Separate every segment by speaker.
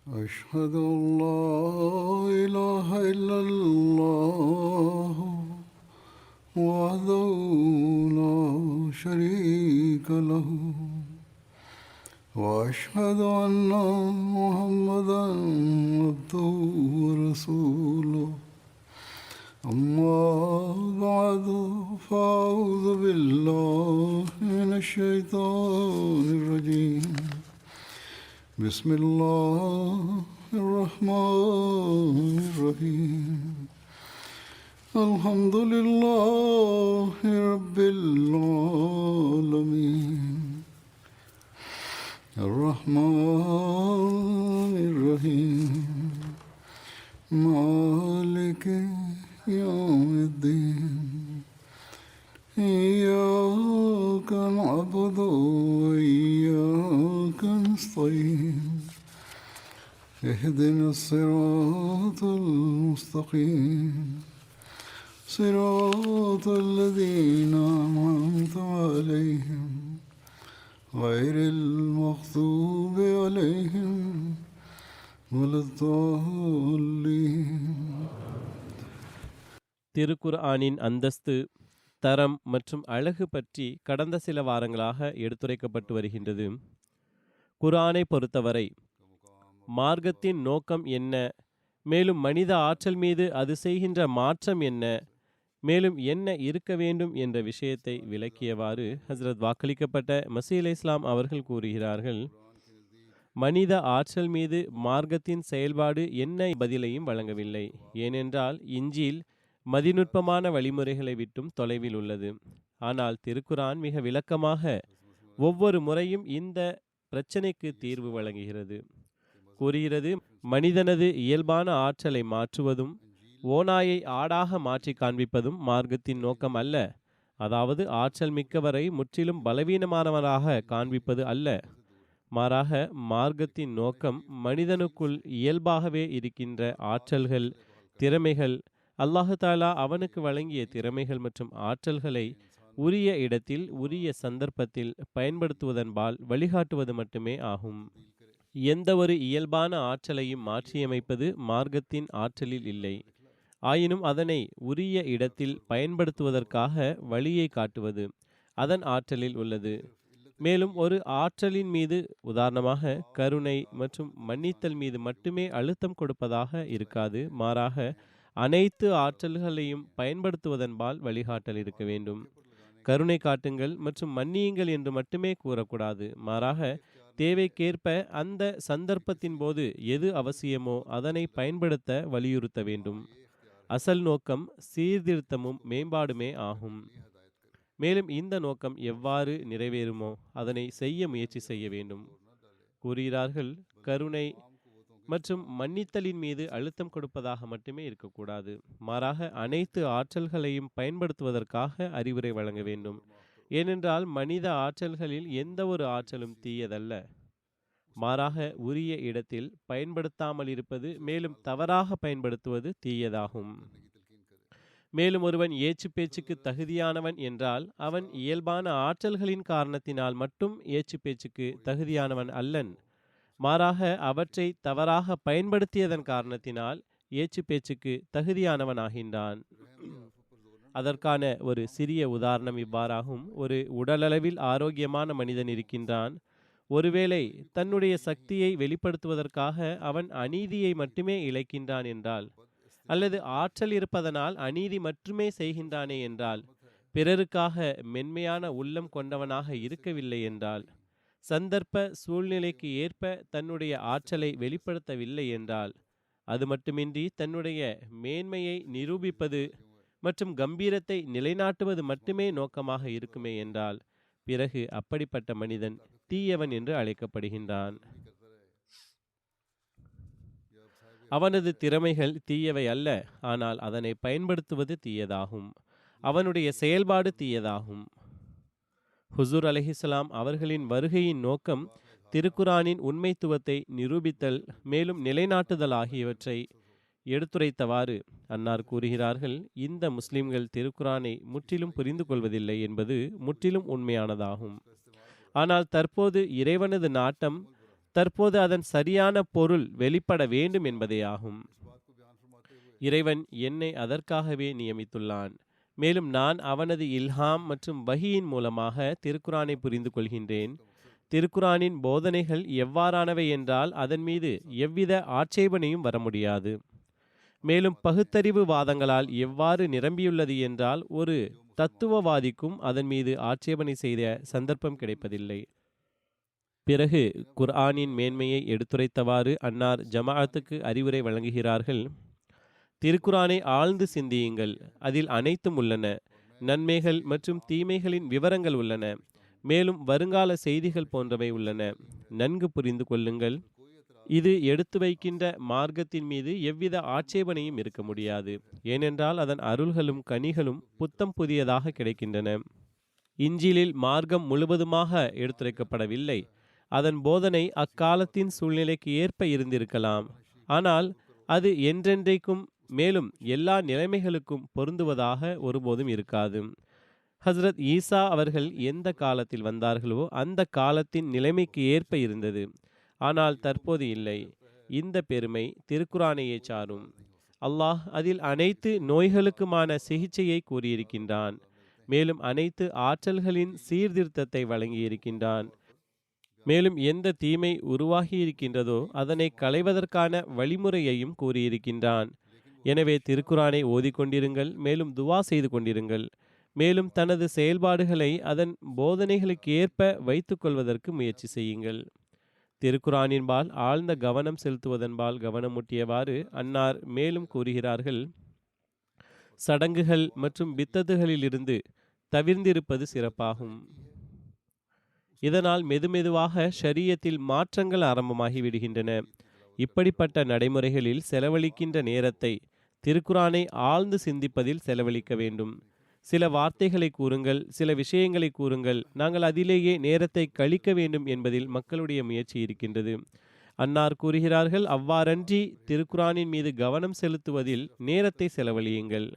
Speaker 1: أشهد أن لا إله إلا الله وحده لا شريك له وأشهد أن محمدا عبده ورسوله أما بعد فأعوذ بالله من الشيطان الرجيم بسم الله الرحمن الرحيم الحمد لله رب العالمين الرحمن الرحيم مالك يوم الدين إياك نعبد وإياك نستعين اهدنا الصراط المستقيم صراط الذين أنعمت عليهم غير المغضوب عليهم ولا الضالين.
Speaker 2: திருக்குர்ஆனின் அந்தஸ்து, தரம் மற்றும் அழகு பற்றி கடந்த சில வாரங்களாக எடுத்துரைக்கப்பட்டு வருகின்றது. குர்ஆனை பொறுத்தவரை மார்க்கத்தின் நோக்கம் என்ன, மேலும் மனித ஆற்றல் மீது அது செய்கின்ற மாற்றம் என்ன, மேலும் என்ன இருக்க வேண்டும் என்ற விஷயத்தை விளக்கியவாறு ஹஸ்ரத் வாக்களிக்கப்பட்ட மஸீஹ் அலைஹிஸ்ஸலாம் அவர்கள் கூறுகிறார்கள், மனித ஆற்றல் மீது மார்க்கத்தின் செயல்பாடு என்ன பதிலையும் வழங்கவில்லை. ஏனென்றால் இஞ்சில் மதிநுட்பமான வழிமுறைகளை விட்டும் தொலைவில் உள்ளது. ஆனால் திருக்குர்ஆன் மிக விளக்கமாக ஒவ்வொரு முறையும் இந்த பிரச்சனைக்கு தீர்வு வழங்குகிறது. கூறுகிறது, மனிதனது இயல்பான ஆற்றலை மாற்றுவதும் ஓநாயை ஆடாக மாற்றி காண்பிப்பதும் மார்க்கத்தின் நோக்கம் அல்ல. அதாவது ஆற்றல் மிக்கவரை முற்றிலும் பலவீனமானவராக காண்பிப்பது அல்ல. மாறாக மார்க்கத்தின் நோக்கம் மனிதனுக்குள் இயல்பாகவே இருக்கின்ற ஆற்றல்கள், திறமைகள், அல்லாஹு தாலா அவனுக்கு வழங்கிய திறமைகள் மற்றும் ஆற்றல்களை உரிய இடத்தில் உரிய சந்தர்ப்பத்தில் பயன்படுத்துவதன்பால் வழிகாட்டுவது மட்டுமே ஆகும். எந்த ஒரு இயல்பான ஆற்றலையும் மாற்றியமைப்பது மார்க்கத்தின் ஆற்றலில் இல்லை. ஆயினும் அதனை உரிய இடத்தில் பயன்படுத்துவதற்காக வழியை காட்டுவது அதன் ஆற்றலில் உள்ளது. மேலும் ஒரு ஆற்றலின் மீது, உதாரணமாக கருணை மற்றும் மன்னித்தல் மீது மட்டுமே அழுத்தம் கொடுப்பதாக இருக்காது. மாறாக அனைத்து ஆற்றல்களையும் பயன்படுத்துவதன்பால் வழிகாட்டல் இருக்க வேண்டும். கருணை காட்டுங்கள் மற்றும் மன்னியுங்கள் என்று மட்டுமே கூறக்கூடாது. மாறாக தேவைக்கேற்ப அந்த சந்தர்ப்பத்தின் போது எது அவசியமோ அதனை பயன்படுத்த வலியுறுத்த வேண்டும். அசல் நோக்கம் சீர்திருத்தமும் மேம்பாடுமே ஆகும். மேலும் இந்த நோக்கம் எவ்வாறு நிறைவேறுமோ அதனை செய்ய முயற்சி செய்ய வேண்டும். கூறுகிறார்கள், கருணை மற்றும் மன்னித்தலின் மீது அழுத்தம் கொடுப்பதாக மட்டுமே இருக்கக்கூடாது. மாறாக அனைத்து ஆற்றல்களையும் பயன்படுத்துவதற்காக அறிவுரை வழங்க வேண்டும். ஏனென்றால் மனித ஆற்றல்களில் எந்த ஒரு ஆற்றலும் தீயதல்ல. மாறாக உரிய இடத்தில் பயன்படுத்தாமல் இருப்பது, மேலும் தவறாக பயன்படுத்துவது தீயதாகும். மேலும் ஒருவன் ஏச்சு பேச்சுக்கு தகுதியானவன் என்றால் அவன் இயல்பான ஆற்றல்களின் காரணத்தினால் மட்டும் ஏச்சு பேச்சுக்கு தகுதியானவன் அல்லன். மாறாக அவற்றை தவறாக பயன்படுத்தியதன் காரணத்தினால் ஏச்சு பேச்சுக்கு தகுதியானவன் ஆகின்றான். அதற்கான ஒரு சிறிய உதாரணம் இவ்வாறாகும். ஒரு உடலளவில் ஆரோக்கியமான மனிதன் இருக்கின்றான். ஒருவேளை தன்னுடைய சக்தியை வெளிப்படுத்துவதற்காக அவன் அநீதியை மட்டுமே இழைக்கின்றான் என்றால், அல்லது ஆற்றல் இருப்பதனால் அநீதி மட்டுமே செய்கின்றானே என்றால், பிறருக்காக மென்மையான உள்ளம் கொண்டவனாக இருக்கவில்லை என்றால், சந்தர்ப்ப சூழ்நிலைக்கு ஏற்ப தன்னுடைய ஆற்றலை வெளிப்படுத்தவில்லை என்றால், அது மட்டுமின்றி தன்னுடைய மேன்மையை நிரூபிப்பது மற்றும் கம்பீரத்தை நிலைநாட்டுவது மட்டுமே நோக்கமாக இருக்குமே என்றால், பிறகு அப்படிப்பட்ட மனிதன் தீயவன் என்று அழைக்கப்படுகின்றான். அவனது திறமைகள் தீயவை அல்ல, ஆனால் அதனை பயன்படுத்துவது தீயதாகும். அவனுடைய செயல்பாடு தீயதாகும். ஹுசூர் அலைஹிஸ்ஸலாம் அவர்களின் வருகையின் நோக்கம் திருக்குர்ஆனின் உண்மைத்துவத்தை நிரூபித்தல், மேலும் நிலைநாட்டுதல் ஆகியவற்றை எடுத்துரைத்தவாறு அன்னார் கூறுகிறார்கள், இந்த முஸ்லிம்கள் திருக்குர்ஆனை முற்றிலும் புரிந்து கொள்வதில்லை என்பது முற்றிலும் உண்மையானதாகும். ஆனால் தற்போது இறைவனது நாட்டம் தற்போது அதன் சரியான பொருள் வெளிப்பட வேண்டும் என்பதே ஆகும். இறைவன் என்னை அதற்காகவே நியமித்துள்ளான். மேலும் நான் அவனது இல்ஹாம் மற்றும் வஹியின் மூலமாக திருக்குரானை புரிந்து கொள்கின்றேன். திருக்குரானின் போதனைகள் எவ்வாறானவை என்றால் அதன் மீது எவ்வித ஆட்சேபனையும் வர முடியாது. மேலும் பகுத்தறிவு வாதங்களால் எவ்வாறு நிரம்பியுள்ளது என்றால் ஒரு தத்துவவாதிக்கும் அதன் மீது ஆட்சேபனை செய்த சந்தர்ப்பம் கிடைப்பதில்லை. பிறகு குர்ஆனின் மேன்மையை எடுத்துரைத்தவாறு அன்னார் ஜமாஅத்துக்கு அறிவுரை வழங்குகிறார்கள். திருக்குரானை ஆழ்ந்து சிந்தியுங்கள், அதில் அனைத்தும் உள்ளன. நன்மைகள் மற்றும் தீமைகளின் விவரங்கள் உள்ளன. மேலும் வருங்கால செய்திகள் போன்றவை உள்ளன. நன்கு புரிந்து கொள்ளுங்கள். இது எடுத்து வைக்கின்ற மார்க்கத்தின் மீது எவ்வித ஆட்சேபனையும் இருக்க முடியாது. ஏனென்றால் அதன் அருள்களும் கனிகளும் புத்தம் புதியதாக கிடைக்கின்றன. இஞ்சிலில் மார்க்கம் முழுவதுமாக எடுத்துரைக்கப்படவில்லை. அதன் போதனை அக்காலத்தின் சூழ்நிலைக்கு ஏற்ப இருந்திருக்கலாம். ஆனால் அது என்றென்றைக்கும் மேலும் எல்லா நிலைமைகளுக்கும் பொருந்துவதாக ஒருபோதும் இருக்காது. ஹஸ்ரத் ஈசா அவர்கள் எந்த காலத்தில் வந்தார்களோ அந்த காலத்தின் நிலைமைக்கு ஏற்ப இருந்தது. ஆனால் தற்போது இல்லை. இந்த பெருமை திருக்குரானையே சாரும். அல்லாஹ் அதில் அனைத்து நோய்களுக்குமான சிகிச்சையை கூறியிருக்கின்றான். மேலும் அனைத்து ஆற்றல்களின் சீர்திருத்தத்தை வழங்கியிருக்கின்றான். மேலும் எந்த தீமை உருவாகியிருக்கின்றதோ அதனை களைவதற்கான வழிமுறையையும் கூறியிருக்கின்றான். எனவே திருக்குரானை ஓதிக்கொண்டிருங்கள், மேலும் துவா செய்து கொண்டிருங்கள். மேலும் தனது செயல்பாடுகளை அதன் போதனைகளுக்கு ஏற்ப வைத்துக் கொள்வதற்கு முயற்சி செய்யுங்கள். திருக்குரானின்பால் ஆழ்ந்த கவனம் செலுத்துவதன்பால் கவனமூட்டியவாறு அன்னார் மேலும் கூறுகிறார்கள். சடங்குகள் மற்றும் பித்தத்துகளிலிருந்து தவிர்ந்திருப்பது சிறப்பாகும். இதனால் மெதுமெதுவாக ஷரியத்தில் மாற்றங்கள் ஆரம்பமாகி விடுகின்றன. இப்படிப்பட்ட நடைமுறைகளில் செலவழிக்கின்ற நேரத்தை திருக்குரானை ஆழ்ந்து சிந்திப்பதில் செலவழிக்க வேண்டும். சில வார்த்தைகளை கூறுங்கள், சில விஷயங்களை கூறுங்கள், நாங்கள் அதிலேயே நேரத்தை கழிக்க வேண்டும் என்பதில் மக்களுடைய முயற்சி இருக்கின்றது. அன்னார் கூறுகிறார்கள், அவ்வாறன்றி திருக்குரானின் மீது கவனம் செலுத்துவதில் நேரத்தை செலவழியுங்கள்.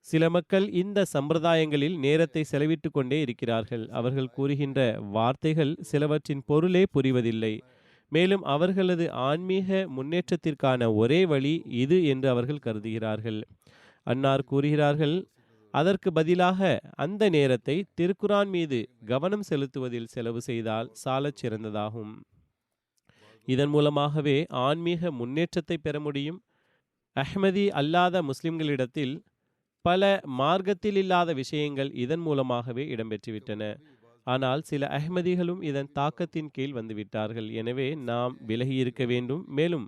Speaker 2: சில மக்கள் இந்த சம்பிரதாயங்களில் நேரத்தை செலவிட்டு கொண்டே இருக்கிறார்கள். அவர்கள் கூறுகின்ற வார்த்தைகள் சிலவற்றின் பொருளே புரிவதில்லை. மேலும் அவர்களது ஆன்மீக முன்னேற்றத்திற்கான ஒரே வழி இது என்று அவர்கள் கருதுகிறார்கள். அன்னார் கூறுகிறார்கள், அதற்கு பதிலாக அந்த நேரத்தை திருக்குரான் மீது கவனம் செலுத்துவதில் செலவு செய்தால் சாலச் சிறந்ததாகும். இதன் மூலமாகவே ஆன்மீக முன்னேற்றத்தை பெற முடியும். அஹ்மதி அல்லாத முஸ்லிம்களிடத்தில் பல மார்க்கத்தில் இல்லாத விஷயங்கள் இதன் மூலமாகவே இடம்பெற்றுவிட்டன. ஆனால் சில அஹ்மதிகளும் இதன் தாக்கத்தின் கீழ் வந்துவிட்டார்கள். எனவே நாம் விலகி இருக்க வேண்டும். மேலும்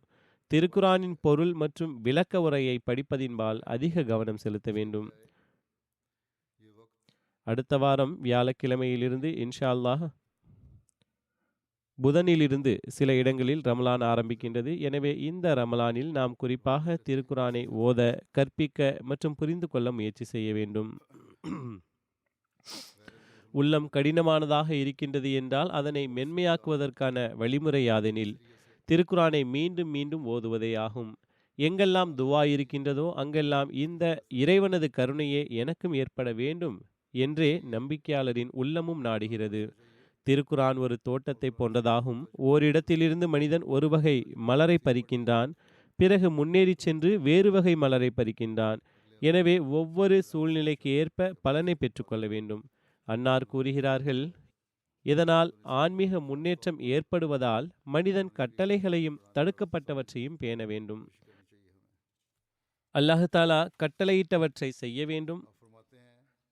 Speaker 2: திருக்குரானின் பொருள் மற்றும் விளக்க உரையை படிப்பதின்பால் அதிக கவனம் செலுத்த வேண்டும். அடுத்த வாரம் வியாழக்கிழமையிலிருந்து இன்ஷா அல்லாஹ் புதனிலிருந்து சில இடங்களில் ரமலான் ஆரம்பிக்கின்றது. எனவே இந்த ரமலானில் நாம் குறிப்பாக திருக்குரானை ஓத, கற்பிக்க மற்றும் புரிந்து கொள்ள முயற்சி செய்ய வேண்டும். உள்ளம் கடினமானதாக இருக்கின்றது என்றால் அதனை மென்மையாக்குவதற்கான வழிமுறை யாதெனில் திருக்குரானை மீண்டும் மீண்டும் ஓதுவதே ஆகும். எங்கெல்லாம் துவா இருக்கின்றதோ அங்கெல்லாம் இந்த இறைவனது கருணையே எனக்கும் ஏற்பட வேண்டும் என்றே நம்பிக்கையாளரின் உள்ளமும் நாடுகிறது. திருக்குரான் ஒரு தோட்டத்தை போன்றதாகும். ஓரிடத்திலிருந்து மனிதன் ஒரு வகை மலரை பறிக்கின்றான், பிறகு முன்னேறி சென்று வேறு வகை மலரை பறிக்கின்றான். எனவே ஒவ்வொரு சூழ்நிலைக்கு ஏற்ப பலனை பெற்றுக்கொள்ள வேண்டும். அன்னார் கூறுகிறார்கள், இதனால் ஆன்மீக முன்னேற்றம் ஏற்படுவதால் மனிதன் கட்டளைகளையும் தடுக்கப்பட்டவற்றையும் பேண வேண்டும். அல்லாஹ் தஆலா கட்டளையிட்டவற்றை செய்ய வேண்டும்,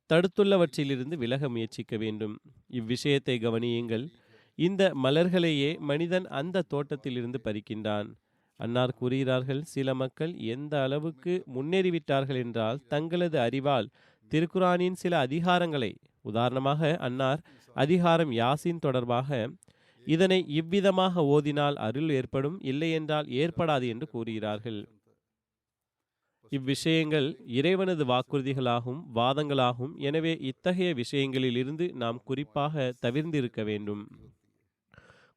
Speaker 2: தடுத்துள்ளவற்றிலிருந்து விலக முயற்சிக்க வேண்டும். இவ்விஷயத்தை கவனியுங்கள். இந்த மலர்களையே மனிதன் அந்த தோட்டத்திலிருந்து பறிக்கின்றான். அன்னார் கூறுகிறார்கள், சில மக்கள் எந்த அளவுக்கு முன்னேறிவிட்டார்கள் என்றால் தங்களது அறிவால் திருக்குரானின் சில அதிகாரங்களை, உதாரணமாக அன்னார் அதிகாரம் யாசின் தொடர்பாக இதனை இவ்விதமாக ஓதினால் அருள் ஏற்படும், இல்லையென்றால் ஏற்படாது என்று கூறுகிறார்கள். இவ்விஷயங்கள் இறைவனது வாக்குறுதிகளாகும், வாதங்களாகும். எனவே இத்தகைய விஷயங்களில் இருந்து நாம் குறிப்பாக தவிர்ந்திருக்க வேண்டும்.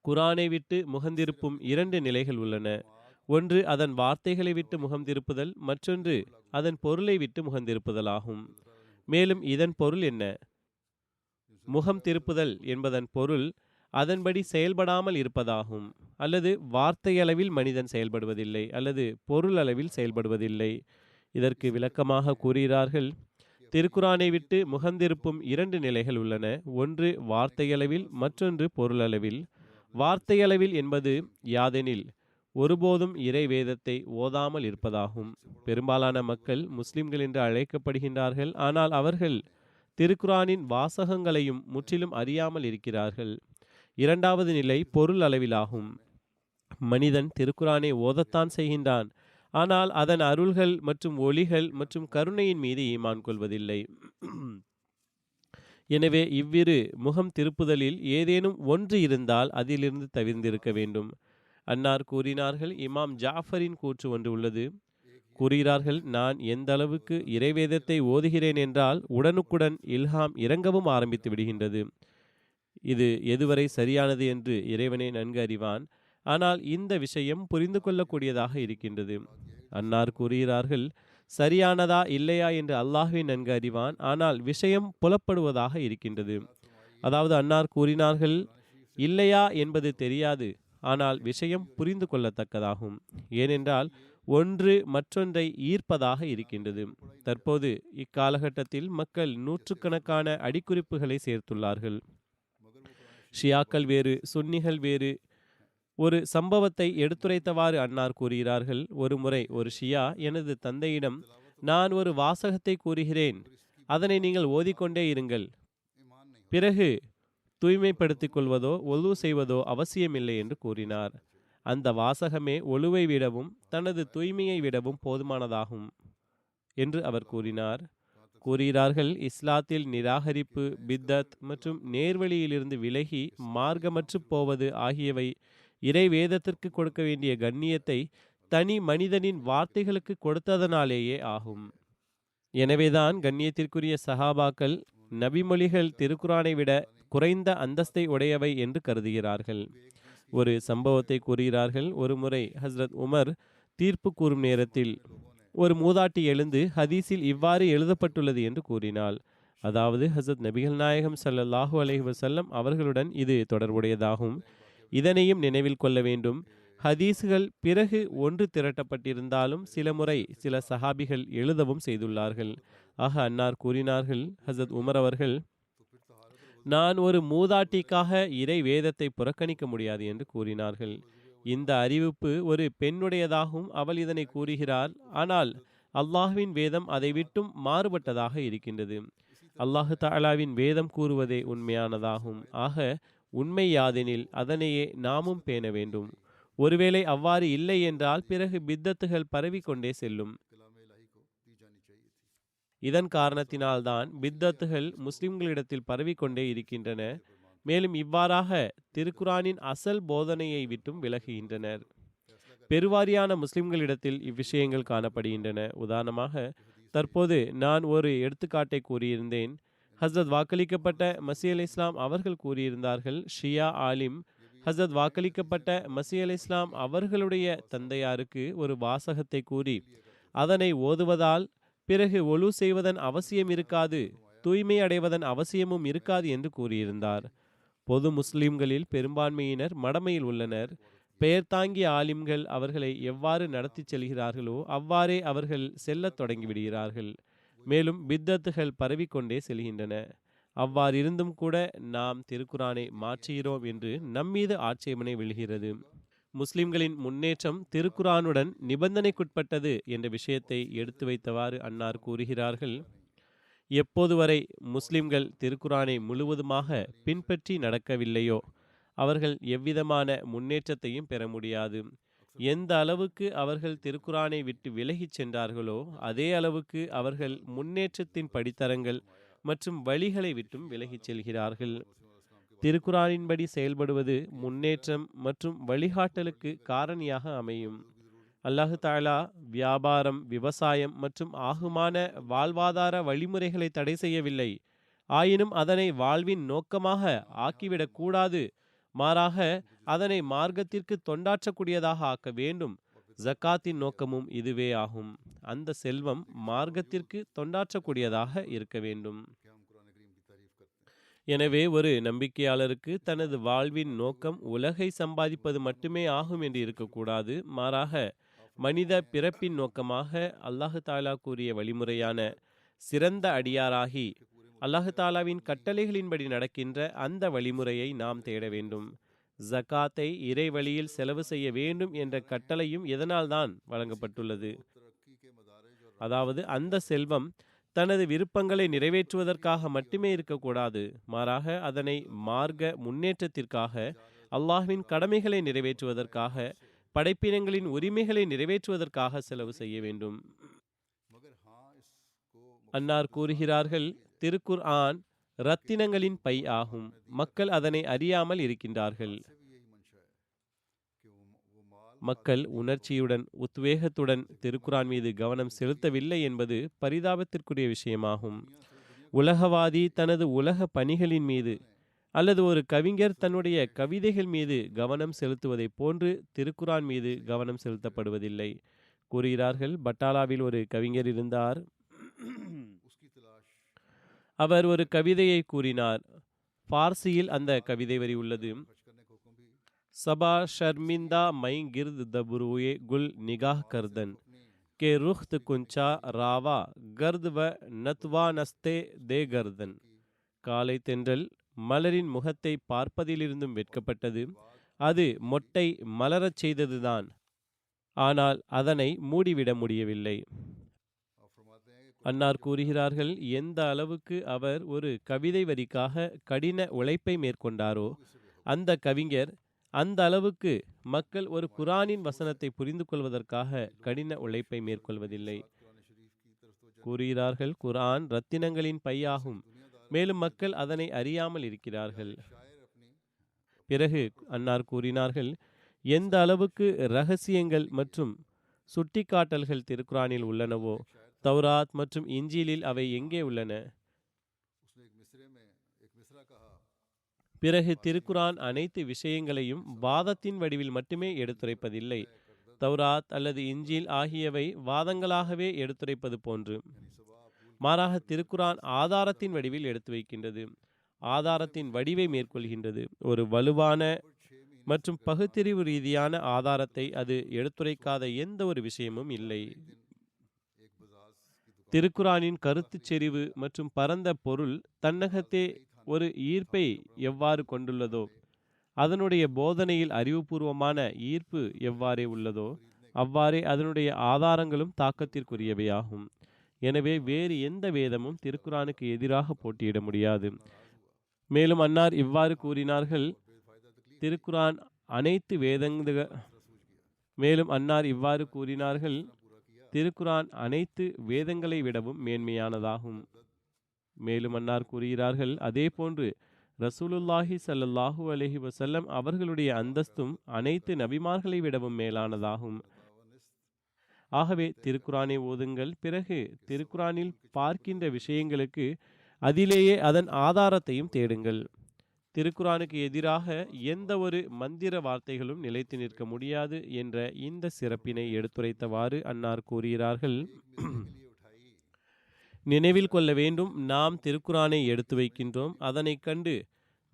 Speaker 2: குரானை விட்டு முகந்திருப்பும் இரண்டு நிலைகள் உள்ளன. ஒன்று அதன் வார்த்தைகளை விட்டு முகந்திருப்புதல், மற்றொன்று அதன் பொருளை விட்டு முகந்திருப்புதல் ஆகும். மேலும் இதன் பொருள் என்ன? முகம் திருப்புதல் என்பதன் பொருள் அதன்படி செயல்படாமல் இருப்பதாகும். அல்லது வார்த்தையளவில் மனிதன் செயல்படுவதில்லை அல்லது பொருள் அளவில் செயல்படுவதில்லை. இதற்கு விளக்கமாக கூறுகிறார்கள், திருக்குரானை விட்டு முகந்திருப்பும் இரண்டு நிலைகள் உள்ளன. ஒன்று வார்த்தையளவில், மற்றொன்று பொருளளவில். வார்த்தையளவில் என்பது யாதெனில் ஒருபோதும் இறை வேதத்தை ஓதாமல் இருப்பதாகும். பெரும்பாலான மக்கள் முஸ்லிம்கள் என்று அழைக்கப்படுகின்றார்கள், ஆனால் அவர்கள் திருக்குரானின் வாசகங்களையும் முற்றிலும் அறியாமல் இருக்கிறார்கள். இரண்டாவது நிலை பொருள் அளவிலாகும். மனிதன் திருக்குரானை ஓதத்தான் செய்கின்றான், ஆனால் அதன் அருள்கள் மற்றும் ஒளிகள் மற்றும் கருணையின் மீது ஈமான் கொள்வதில்லை. எனவே இவ்விரு முகம் திருப்புதலில் ஏதேனும் ஒன்று இருந்தால் அதிலிருந்து தவிர்ந்திருக்க வேண்டும். அன்னார் கூறினார்கள், இமாம் ஜாஃபரின் கூற்று ஒன்று உள்ளது. கூறுகிறார்கள், நான் எந்த அளவுக்கு இறைவேதத்தை ஓதுகிறேன் என்றால் உடனுக்குடன் இல்ஹாம் இறங்கவும் ஆரம்பித்து விடுகின்றது. இது எதுவரை சரியானது என்று இறைவனை நன்கு அறிவான். ஆனால் இந்த விஷயம் புரிந்து கொள்ளக்கூடியதாக இருக்கின்றது. அன்னார் கூறுகிறார்கள், சரியானதா இல்லையா என்று அல்லாஹ்வே நன்கு அறிவான், ஆனால் விஷயம் புலப்படுவதாக இருக்கின்றது. அதாவது அன்னார் கூறினார்கள், இல்லையா என்பது தெரியாது, ஆனால் விஷயம் புரிந்து கொள்ளத்தக்கதாகும். ஏனென்றால் ஒன்று மற்றொன்றை ஈர்ப்பதாக இருக்கின்றது. தற்போது இக்காலகட்டத்தில் மக்கள் நூற்றுக்கணக்கான அடிக்குறிப்புகளை சேர்த்துள்ளார்கள். ஷியாக்கள் வேறு, சுன்னிகள் வேறு. ஒரு சம்பவத்தை எடுத்துரைத்தவாறு அன்னார் கூறுகிறார்கள், ஒரு முறை ஒரு ஷியா எனது தந்தையிடம், நான் ஒரு வாசகத்தை கூறுகிறேன், அதனை நீங்கள் ஓதிக்கொண்டே இருங்கள், பிறகு தூய்மைப்படுத்திக் கொள்வதோ ஒழு செய்வதோ அவசியமில்லை என்று கூறினார். அந்த வாசகமே ஒழுவை விடவும் தனது தூய்மையை விடவும் போதுமானதாகும் என்று அவர் கூறினார். கூறுகிறார்கள், இஸ்லாத்தில் நிராகரிப்பு, பித்தத் மற்றும் நேர்வழியிலிருந்து விலகி மார்க்கமற்று போவது ஆகியவை இறை வேதத்திற்கு கொடுக்க வேண்டிய கண்ணியத்தை தனி மனிதனின் வார்த்தைகளுக்கு கொடுத்ததனாலேயே ஆகும். எனவேதான் கண்ணியத்திற்குரிய சஹாபாக்கள் நபிமொழிகள் திருக்குரானை விட குறைந்த அந்தஸ்தை உடையவை என்று கருதுகிறார்கள். ஒரு சம்பவத்தை கூறுகிறார்கள். ஒரு முறை ஹஸ்ரத் உமர் தீர்ப்பு கூறும் நேரத்தில் ஒரு மூதாட்டி எழுந்து ஹதீஸில் இவ்வாறு எழுதப்பட்டுள்ளது என்று கூறினாள். அதாவது ஹசரத் நபிகள் நாயகம் ஸல்லல்லாஹு அலைஹி வஸல்லம் அவர்களுடன் இது தொடர்புடையதாகும். இதனையும் நினைவில் கொள்ள வேண்டும். ஹதீஸுகள் பிறகு ஒன்று திரட்டப்பட்டிருந்தாலும் சில முறை சில சஹாபிகள் எழுதவும் செய்துள்ளார்கள். ஆக அன்னார் கூறினார்கள், ஹசரத் உமர் அவர்கள், நான் ஒரு மூதாட்டிக்காக இறை வேதத்தை புறக்கணிக்க முடியாது என்று கூறினார்கள். இந்த அறிவிப்பு ஒரு பெண்ணுடையதாகவும் அவள் இதனை கூறுகிறாள், ஆனால் அல்லாஹ்வின் வேதம் அதை விட்டும் மாறுபட்டதாக இருக்கின்றது. அல்லாஹு தஆலாவின் வேதம் கூறுவதே உண்மையானதாகும். ஆக உண்மை யாதெனில் அதனையே நாமும் பேண வேண்டும். ஒருவேளை அவ்வாறு இல்லை என்றால் பிறகு பித்தத்துகள் பரவிக்கொண்டே செல்லும். இதன் காரணத்தினால்தான் பித்தத்துகள் முஸ்லிம்களிடத்தில் பரவிக்கொண்டே இருக்கின்றன. மேலும் இவ்வாறாக திருக்குரானின் அசல் போதனையை விட்டும் விலகுகின்றனர். பெருவாரியான முஸ்லிம்களிடத்தில் இவ்விஷயங்கள் காணப்படுகின்றன. உதாரணமாக, தற்போது நான் ஒரு எடுத்துக்காட்டை கூறியிருந்தேன். ஹஸ்ரத் வாக்களிக்கப்பட்ட மசீஹ் அலைஹிஸ் ஸலாம் அவர்கள் கூறியிருந்தார்கள், ஷியா ஆலிம் ஹஸ்ரத் வாக்களிக்கப்பட்ட மசீஹ் அலைஹிஸ் ஸலாம் அவர்களுடைய தந்தையாருக்கு ஒரு வாசகத்தை கூறி அதனை ஓதுவதால் பிறகு ஒழு செய்வதன் அவசியம் இருக்காது, தூய்மை அடைவதன் அவசியமும் இருக்காது என்று கூறியிருந்தார். பொது முஸ்லிம்களில் பெரும்பான்மையினர் மடமையில் உள்ளனர். பெயர் தாங்கிய ஆலிம்கள் அவர்களை எவ்வாறு நடத்தி செல்கிறார்களோ அவ்வாறே அவர்கள் செல்லத் தொடங்கிவிடுகிறார்கள். மேலும் பித்தத்துகள் பரவிக்கொண்டே செல்கின்றன. அவ்வாறிருந்தும் கூட நாம் திருக்குரானை மாற்றுகிறோம் என்று நம்மீது ஆட்சேபனை விழுகிறது. முஸ்லிம்களின் முன்னேற்றம் திருக்குரானுடன் நிபந்தனைக்குட்பட்டது என்ற விஷயத்தை எடுத்து வைத்தவாறு அன்னார் கூறுகிறார்கள், எப்போது வரை முஸ்லிம்கள் திருக்குரானை முழுவதுமாக பின்பற்றி நடக்கவில்லையோ அவர்கள் எவ்விதமான முன்னேற்றத்தையும் பெற முடியாது. எந்த அளவுக்கு அவர்கள் திருக்குரானை விட்டு விலகிச் சென்றார்களோ அதே அளவுக்கு அவர்கள் முன்னேற்றத்தின் படித்தரங்கள் மற்றும் வழிகளை விட்டும் விலகிச் செல்கிறார்கள். திருக்குரானின்படி செயல்படுவது முன்னேற்றம் மற்றும் வழிகாட்டலுக்கு காரணியாக அமையும். அல்லாஹு தஆலா வியாபாரம், விவசாயம் மற்றும் ஆகுமான வாழ்வாதார வழிமுறைகளை தடை செய்யவில்லை. ஆயினும் அதனை வாழ்வின் நோக்கமாக ஆக்கிவிடக் கூடாது. மாறாக அதனை மார்க்கத்திற்கு தொண்டாற்றக்கூடியதாக ஆக்க வேண்டும். ஜக்காத்தின் நோக்கமும் இதுவே ஆகும். அந்த செல்வம் மார்க்கத்திற்கு தொண்டாற்றக்கூடியதாக இருக்க வேண்டும். எனவே ஒரு நம்பிக்கையாளருக்கு தனது வாழ்வின் நோக்கம் உலகை சம்பாதிப்பது மட்டுமே ஆகும் என்று இருக்கக்கூடாது. மாறாக மனித பிறப்பின் நோக்கமாக அல்லாஹு தாலா கூறிய வழிமுறையான சிறந்த அடியாராகி அல்லாஹு தாலாவின் கட்டளைகளின்படி நடக்கின்ற அந்த வழிமுறையை நாம் தேட வேண்டும். ஜகாத்தை இறை வழியில் செலவு செய்ய வேண்டும் என்ற கட்டளையும் இதனால் தான் வழங்கப்பட்டுள்ளது. அதாவது அந்த செல்வம் தனது விருப்பங்களை நிறைவேற்றுவதற்காக மட்டுமே இருக்கக்கூடாது. மாறாக அதனை மார்க்க முன்னேற்றத்திற்காக, அல்லாஹ்வின் கடமைகளை நிறைவேற்றுவதற்காக, படைப்பினங்களின் உரிமைகளை நிறைவேற்றுவதற்காக செலவு செய்ய வேண்டும். அன்னார் கூறுகிறார்கள், திருக்குர் ஆன் ரத்தினங்களின் பை ஆகும். மக்கள் அதனை அறியாமல் இருக்கின்றார்கள். மக்கள் உணர்ச்சியுடன் உத்வேகத்துடன் திருக்குரான் மீது கவனம் செலுத்தவில்லை என்பது பரிதாபத்திற்குரிய விஷயமாகும். உலகவாதி தனது உலக பணிகளின் மீது அல்லது ஒரு கவிஞர் தன்னுடைய கவிதைகள் மீது கவனம் செலுத்துவதை போன்று திருக்குரான் மீது கவனம் செலுத்தப்படுவதில்லை. கூறுகிறார்கள், பட்டாலாவில் ஒரு கவிஞர் இருந்தார். அவர் ஒரு கவிதையை கூறினார். பார்சியில் அந்த கவிதை வரி உள்ளது. सबा शर्मिंदा मई गिर्द दबरुए गुल निगाह करदन के रुख्त कुंचा रावा गर्द व नत्वा नस्ते दे गर्दन. காலை தென்றல் மலரின் முகத்தை பார்ப்பதிலிருந்தும் வெட்கப்பட்டது. அது மொட்டை மலரச் செய்ததுதான், ஆனால் அதனை மூடிவிட முடியவில்லை. அன்னார் கூறுகிறார்கள், எந்த அளவுக்கு அவர் ஒரு கவிதை வரிக்காக கடின உழைப்பை மேற்கொண்டாரோ அந்த கவிஞர் அந்த அளவுக்கு மக்கள் ஒரு குரானின் வசனத்தை புரிந்து கொள்வதற்காக கடின உழைப்பை மேற்கொள்வதில்லை. கூறுகிறார்கள், குரான் ரத்தினங்களின் பையாகும், மேலும் மக்கள் அதனை அறியாமல் இருக்கிறார்கள். பிறகு அன்னார் கூறினார்கள், எந்த அளவுக்கு இரகசியங்கள் மற்றும் சுட்டிக்காட்டல்கள் திருக்குரானில் உள்ளனவோ தௌராத் மற்றும் இஞ்சிலில் அவை எங்கே உள்ளன? பிறகு திருக்குரான் அனைத்து விஷயங்களையும் வாதத்தின் வடிவில் மட்டுமே எடுத்துரைப்பதில்லை. தௌராத் அல்லது இஞ்சில் ஆகியவை வாதங்களாகவே எடுத்துரைப்பது போன்று. மாறாக திருக்குரான் ஆதாரத்தின் வடிவில் எடுத்து வைக்கின்றது, ஆதாரத்தின் வடிவை மேற்கொள்கின்றது. ஒரு வலுவான மற்றும் பகுத்தறிவு ரீதியான ஆதாரத்தை அது எடுத்துரைக்காத எந்த ஒரு விஷயமும் இல்லை. திருக்குரானின் கருத்து செறிவு மற்றும் பரந்த பொருள் தன்னகத்தே ஒரு ஈர்ப்பை எவ்வாறு கொண்டுள்ளதோ, அதனுடைய போதனையில் அறிவுபூர்வமான ஈர்ப்பு எவ்வாறே உள்ளதோ அவ்வாறே அதனுடைய ஆதாரங்களும் தாக்கத்திற்குரியவையாகும். எனவே வேறு எந்த வேதமும் திருக்குரானுக்கு எதிராக போட்டியிட முடியாது. மேலும் அன்னார் இவ்வாறு கூறினார்கள், திருக்குரான் அனைத்து திருக்குரான் அனைத்து வேதங்களை விடவும் மேன்மையானதாகும். மேலும் அன்னார் கூறுகிறார்கள், அதே போன்று ரசூலுல்லாஹி ஸல்லல்லாஹு அலைஹி வஸல்லம் அவர்களுடைய அந்தஸ்தும் அனைத்து நபிமார்களை விடவும் மேலானதாகும். ஆகவே திருக்குரானை ஓதுங்கள். பிறகு திருக்குரானில் பார்க்கின்ற விஷயங்களுக்கு அதிலேயே அதன் ஆதாரத்தையும் தேடுங்கள். திருக்குரானுக்கு எதிராக எந்த ஒரு மந்திர வார்த்தைகளும் நிலைத்து நிற்க முடியாது என்ற இந்த சிறப்பினை எடுத்துரைத்தவாறு அன்னார் கூறுகிறார்கள், நினைவில் கொள்ள வேண்டும், நாம் திருக்குரானை எடுத்து வைக்கின்றோம், அதனை கண்டு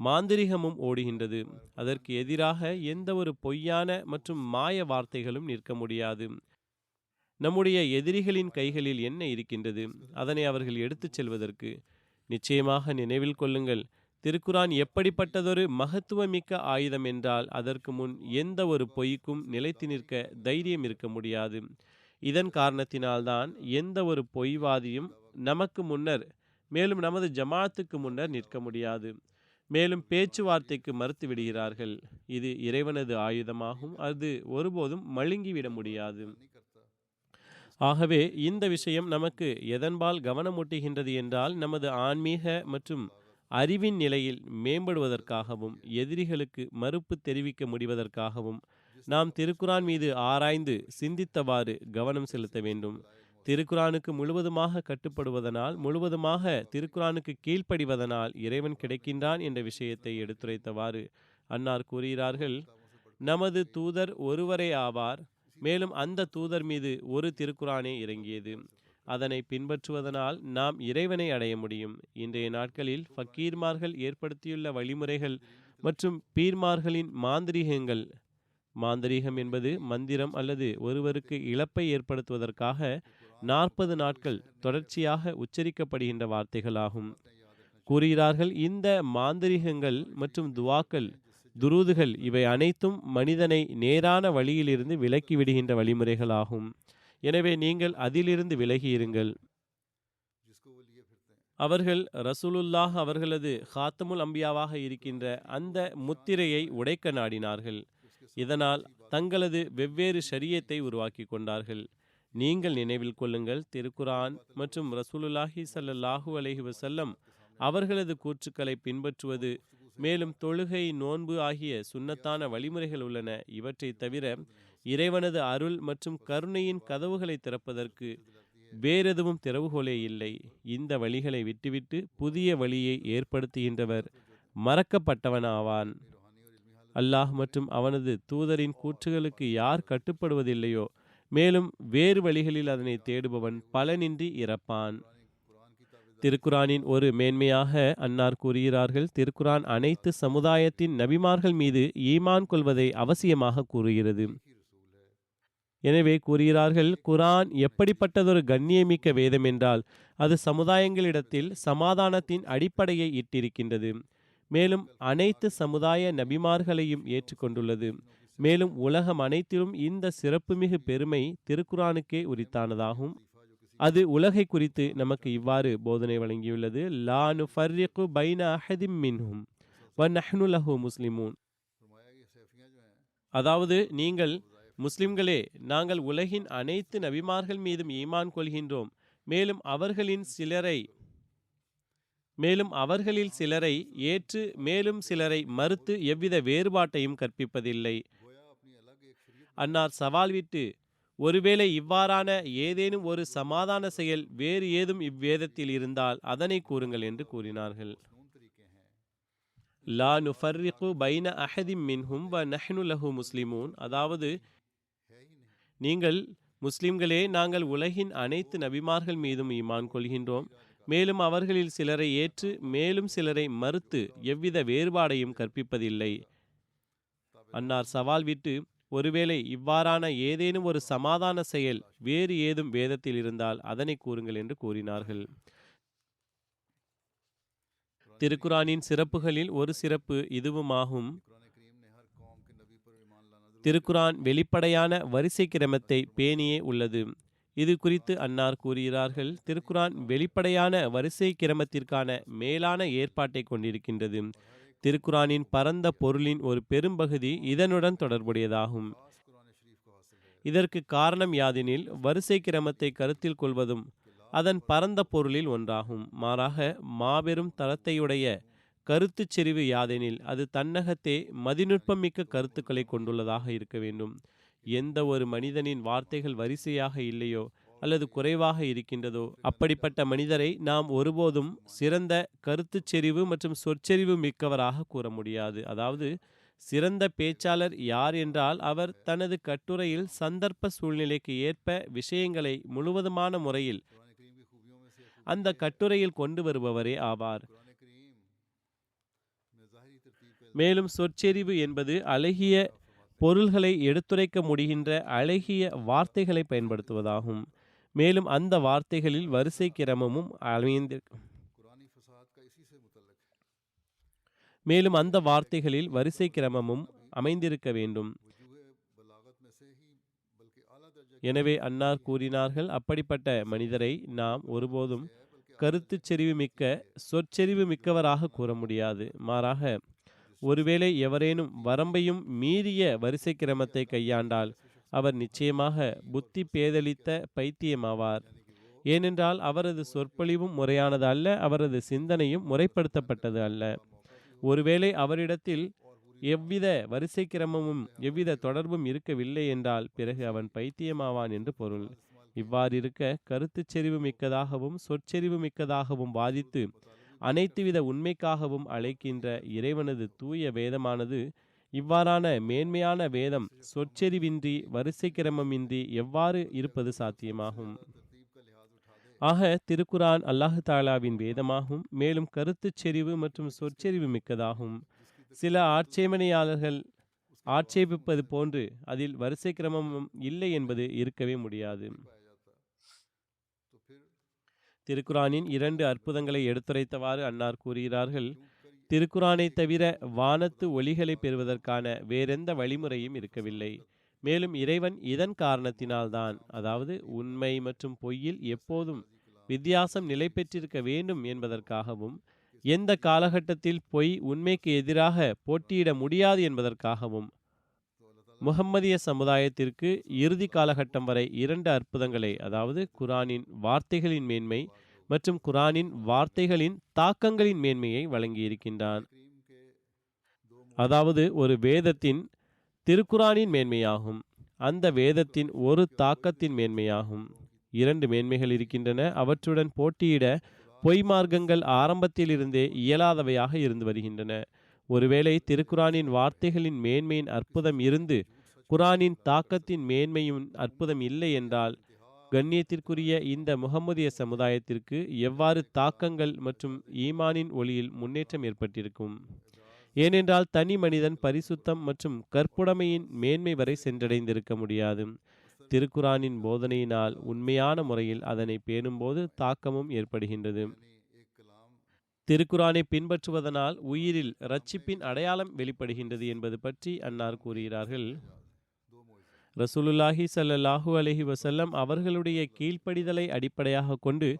Speaker 2: மாந்திரிகமும் ஓடுகின்றது. அதற்கு எதிராக எந்த ஒரு பொய்யான மற்றும் மாய வார்த்தைகளும் நிற்க முடியாது. நம்முடைய எதிரிகளின் கைகளில் என்ன இருக்கின்றது? அதனை அவர்கள் எடுத்துச் செல்வதற்கு. நிச்சயமாக நினைவில் கொள்ளுங்கள், திருக்குரான் எப்படிப்பட்டதொரு மகத்துவமிக்க ஆயுதம் என்றால் அதற்கு முன் எந்த ஒரு பொய்க்கும் நிலைத்து நிற்க தைரியம் இருக்க முடியாது. இதன் காரணத்தினால்தான் எந்த ஒரு பொய்வாதியும் நமக்கு முன்னர், மேலும் நமது ஜமாத்துக்கு முன்னர் நிற்க முடியாது. மேலும் பேச்சுவார்த்தைக்கு மறுத்து விடுகிறார்கள். இது இறைவனது ஆயுதமாகும், அது ஒருபோதும் மழுங்கிவிட முடியாது. ஆகவே இந்த விஷயம் நமக்கு எதன்பால் கவனமூட்டுகின்றது என்றால், நமது ஆன்மீக மற்றும் அறிவின் நிலையில் மேம்படுவதற்காகவும் எதிரிகளுக்கு மறுப்பு தெரிவிக்க முடிவதற்காகவும் நாம் திருக்குரான் மீது ஆராய்ந்து சிந்தித்தவாறு கவனம் செலுத்த வேண்டும். திருக்குரானுக்கு முழுவதுமாக கட்டுப்படுவதனால், முழுவதுமாக திருக்குரானுக்கு கீழ்ப்படிவதனால் இறைவன் கிடைக்கின்றான் என்ற விஷயத்தை எடுத்துரைத்தவாறு அன்னார் கூறுகிறார்கள், நமது தூதர் ஒருவரே ஆவார். மேலும் அந்த தூதர் மீது ஒரு திருக்குரானே இறங்கியது. அதனை பின்பற்றுவதனால் நாம் இறைவனை அடைய முடியும். இன்றைய நாட்களில் ஃபக்கீர்மார்கள் ஏற்படுத்தியுள்ள வழிமுறைகள் மற்றும் பீர்மார்களின் மாந்திரீகங்கள், மாந்திரீகம் என்பது மந்திரம் அல்லது ஒருவருக்கு இழப்பை ஏற்படுத்துவதற்காக 40 நாட்கள் தொடர்ச்சியாக உச்சரிக்கப்படுகின்ற வார்த்தைகளாகும். கூறுகிறார்கள், இந்த மாந்திரீகங்கள் மற்றும் துவாக்கள், துரூதுகள் இவை அனைத்தும் மனிதனை நேரான வழியிலிருந்து விலக்கி விடுகின்ற வழிமுறைகளாகும். எனவே நீங்கள் அதிலிருந்து விலகியிருங்கள். அவர்கள் ரசூலுல்லாஹ் அவர்களது ஹாத்தமுல் அம்பியாவாக இருக்கின்ற அந்த முத்திரையை உடைக்க நாடினார்கள். இதனால் தங்களது வெவ்வேறு ஷரியத்தை உருவாக்கி கொண்டார்கள். நீங்கள் நினைவில் கொள்ளுங்கள், திருக்குரான் மற்றும் ரசூலுல்லாஹி ஸல்லல்லாஹு அலைஹி வஸல்லம் அவர்களது கூற்றுக்களை பின்பற்றுவது, மேலும் தொழுகை, நோன்பு ஆகிய சுன்னத்தான வழிமுறைகள் உள்ளன. இவற்றை தவிர இறைவனது அருள் மற்றும் கருணையின் கதவுகளை திறப்பதற்கு வேறெதுவும் திறவுகோலே இல்லை. இந்த வழிகளை விட்டுவிட்டு புதிய வழியை ஏற்படுத்துகின்றவர் மறக்கப்பட்டவனாவான். அல்லாஹ் மற்றும் அவனது தூதரின் கூற்றுகளுக்கு யார் கட்டுப்படுவதில்லையோ, மேலும் வேறு வழிகளில் அதனை தேடுபவன் பலனின்றி இறப்பான். திருக்குரானின் ஒரு மேன்மையாக அன்னார் கூறுகிறார்கள், திருக்குரான் அனைத்து சமுதாயத்தின் நபிமார்கள் மீது ஈமான் கொள்வதை அவசியமாக கூறுகிறது. எனவே கூறுகிறார்கள், குரான் எப்படிப்பட்டதொரு கண்ணியமிக்க வேதம் என்றால் அது சமுதாயங்களிடத்தில் சமாதானத்தின் அடிப்படையை இட்டிருக்கின்றது. மேலும் அனைத்து சமுதாய நபிமார்களையும் ஏற்றுக்கொண்டுள்ளது. மேலும் உலகம் அனைத்திலும் இந்த சிறப்புமிகு பெருமை திருக்குரானுக்கே உரித்தானதாகும். அது உலகை குறித்து நமக்கு இவ்வாறு போதனை வழங்கியுள்ளது, லா நுஃபர்ரிகு பைன அஹதிம் மின்ஹும் வ நஹ்னு லஹு முஸ்லிமூன். அதாவது, நீங்கள் முஸ்லிம்களே, நாங்கள் உலகின் அனைத்து நபிமார்கள் மீதும் ஈமான் கொள்கின்றோம். மேலும் அவர்களில் சிலரை ஏற்று மேலும் சிலரை மறுத்து எவ்வித வேறுபாட்டையும் கற்பிப்பதில்லை. அன்னார் சவால் விட்டு, ஒருவேளை இவ்வாறான ஏதேனும் ஒரு சமாதான செயல் வேறு ஏதும் இவ்வேதத்தில் இருந்தால் அதனை கூறுங்கள் என்று கூறினார்கள். லா நுஃபர்ரிகு பைன அஹதிம் மின்ஹும் வ நஹ்னு லஹு முஸ்லிமூன். அதாவது, நீங்கள் முஸ்லிம்களே, நாங்கள் உலகின் அனைத்து நபிமார்கள் மீதும் ஈமான் கொள்கின்றோம். மேலும் அவர்களில் சிலரை ஏற்று மேலும் சிலரை மறுத்து எவ்வித வேறுபாடையும் கற்பிப்பதில்லை. அன்னார் சவால் விட்டு, ஒருவேளை இவ்வாறான ஏதேனும் ஒரு சமாதான செயல் வேறு ஏதும் வேதத்தில் இருந்தால் அதனை கூறுங்கள் என்று கூறினார்கள். திருக்குரானின் சிறப்புகளில் ஒரு சிறப்பு இதுவுமாகும். திருக்குரான் வெளிப்படையான வரிசை கிரமத்தை பேணியே உள்ளது. இது குறித்து அன்னார் கூறுகிறார்கள், திருக்குரான் வெளிப்படையான வரிசை கிரமத்திற்கான மேலான ஏற்பாட்டை கொண்டிருக்கின்றது. திருக்குரானின் பரந்த பொருளின் ஒரு பெரும்பகுதி இதனுடன் தொடர்புடையதாகும். இதற்கு காரணம் யாதெனில், வரிசை கிரமத்தை கருத்தில் கொள்வதும் அதன் பரந்த பொருளில் ஒன்றாகும். மாறாக மாபெரும் தரத்தையுடைய கருத்து செறிவு யாதெனில் அது தன்னகத்தே மதிநுட்பம் மிக்க கருத்துக்களை கொண்டுள்ளதாக இருக்க வேண்டும். எந்த ஒரு மனிதனின் வார்த்தைகள் வரிசையாக இல்லையோ அல்லது குறைவாக இருக்கின்றதோ அப்படிப்பட்ட மனிதரை நாம் ஒருபோதும் சிறந்த கருத்து செறிவு மற்றும் சொற்செறிவு மிக்கவராக கூற முடியாது. அதாவது, சிறந்த பேச்சாளர் யார் என்றால் அவர் தனது கட்டுரையில் சந்தர்ப்ப சூழ்நிலைக்கு ஏற்ப விஷயங்களை முழுவதுமான முறையில் அந்த கட்டுரையில் கொண்டு வருபவரே ஆவார். மேலும் சொற்செறிவு என்பது அழகிய பொருள்களை எடுத்துரைக்க முடிகின்ற அழகிய வார்த்தைகளை பயன்படுத்துவதாகும். மேலும் அந்த வார்த்தைகளில் வரிசை கிரமமும் அமைந்திருக்க வேண்டும். எனவே அன்னார் கூறினார்கள், அப்படிப்பட்ட மனிதரை நாம் ஒருபோதும் கருத்து செறிவு மிக்க சொற்செறிவு மிக்கவராக கூற முடியாது. மாறாக, ஒருவேளை எவரேனும் வரம்பையும் மீறிய வரிசை கிரமத்தை கையாண்டால் அவர் நிச்சயமாக புத்தி பேதலித்த பைத்தியமாவார். ஏனென்றால் அவரது சொற்பொழிவும் முறையானது அல்ல, அவரது சிந்தனையும் முறைப்படுத்தப்பட்டது அல்ல. ஒருவேளை அவரிடத்தில் எவ்வித வரிசை கிரமமும் எவ்வித தொடர்பும் இருக்கவில்லை என்றால் பிறகு அவன் பைத்தியமாவான் என்று பொருள். இவ்வாறிருக்க கருத்து செறிவு மிக்கதாகவும் சொற்செறிவு மிக்கதாகவும் வாதித்து அனைத்துவித உண்மைக்காகவும் அழைக்கின்ற இறைவனது தூய வேதமானது இவ்வாறான மேன்மையான வேதம் சொற்செறிவின்றி வரிசை கிரமமின்றி எவ்வாறு இருப்பது சாத்தியமாகும்? ஆக திருக்குரான் அல்லாஹு தாலாவின் வேதமாகும், மேலும் கருத்துச் செறிவு மற்றும் சொற்செறிவு மிக்கதாகும். சில ஆட்சேபனையாளர்கள் ஆட்சேபிப்பது போன்று அதில் வரிசை கிரமமும் இல்லை என்பது இருக்கவே முடியாது. திருக்குரானின் 2 அற்புதங்களை எடுத்துரைத்தவாறு அன்னார் கூறுகிறார்கள், திருக்குரானை தவிர வானத்து ஒளிகளை பெறுவதற்கான வேறெந்த வழிமுறையும் இருக்கவில்லை. மேலும் இறைவன் இதன் காரணத்தினால்தான், அதாவது உண்மை மற்றும் பொய்யில் எப்போதும் வித்தியாசம் நிலை பெற்றிருக்க வேண்டும் என்பதற்காகவும், எந்த காலகட்டத்தில் பொய் உண்மைக்கு எதிராக போட்டியிட முடியாது என்பதற்காகவும், முஹம்மதிய சமுதாயத்திற்கு இறுதி காலகட்டம் வரை 2 அற்புதங்களை, அதாவது குரானின் வார்த்தைகளின் மேன்மை மற்றும் குரானின் வார்த்தைகளின் தாக்கங்களின் மேன்மையை வழங்கியிருக்கின்றான். அதாவது ஒரு வேதத்தின் திருக்குரானின் மேன்மையாகும், அந்த வேதத்தின் ஒரு தாக்கத்தின் மேன்மையாகும். 2 மேன்மைகள் இருக்கின்றன. அவற்றுடன் போட்டியிட பொய் மார்க்கங்கள் ஆரம்பத்திலிருந்தே இயலாதவையாக இருந்து வருகின்றன. ஒருவேளை திருக்குரானின் வார்த்தைகளின் மேன்மையின் அற்புதம் இருந்து குரானின் தாக்கத்தின் மேன்மையும் அற்புதம் இல்லை என்றால், கண்ணியத்திற்குரிய இந்த முஹம்மதிய சமுதாயத்திற்கு எவ்வாறு தாக்கங்கள் மற்றும் ஈமானின் ஒளியில் முன்னேற்றம் ஏற்பட்டிருக்கும்? ஏனென்றால் தனி மனிதன் பரிசுத்தம் மற்றும் கற்புடைமையின் மேன்மை வரை சென்றடைந்திருக்க முடியாது. திருக்குரானின் போதனையினால் உண்மையான முறையில் அதனை பேணும்போது தாக்கமும் ஏற்படுகின்றது. திருக்குரானை பின்பற்றுவதனால் உயிரில் இரட்சிப்பின் அடையாளம் வெளிப்படுகின்றது என்பது பற்றி அன்னார் கூறுகிறார்கள். ரசூலுல்லாஹி ஸல்லல்லாஹு அலைஹி வஸல்லம் அவர்களுடைய கீழ்ப்படிதலை அடிப்படையாக கொண்டு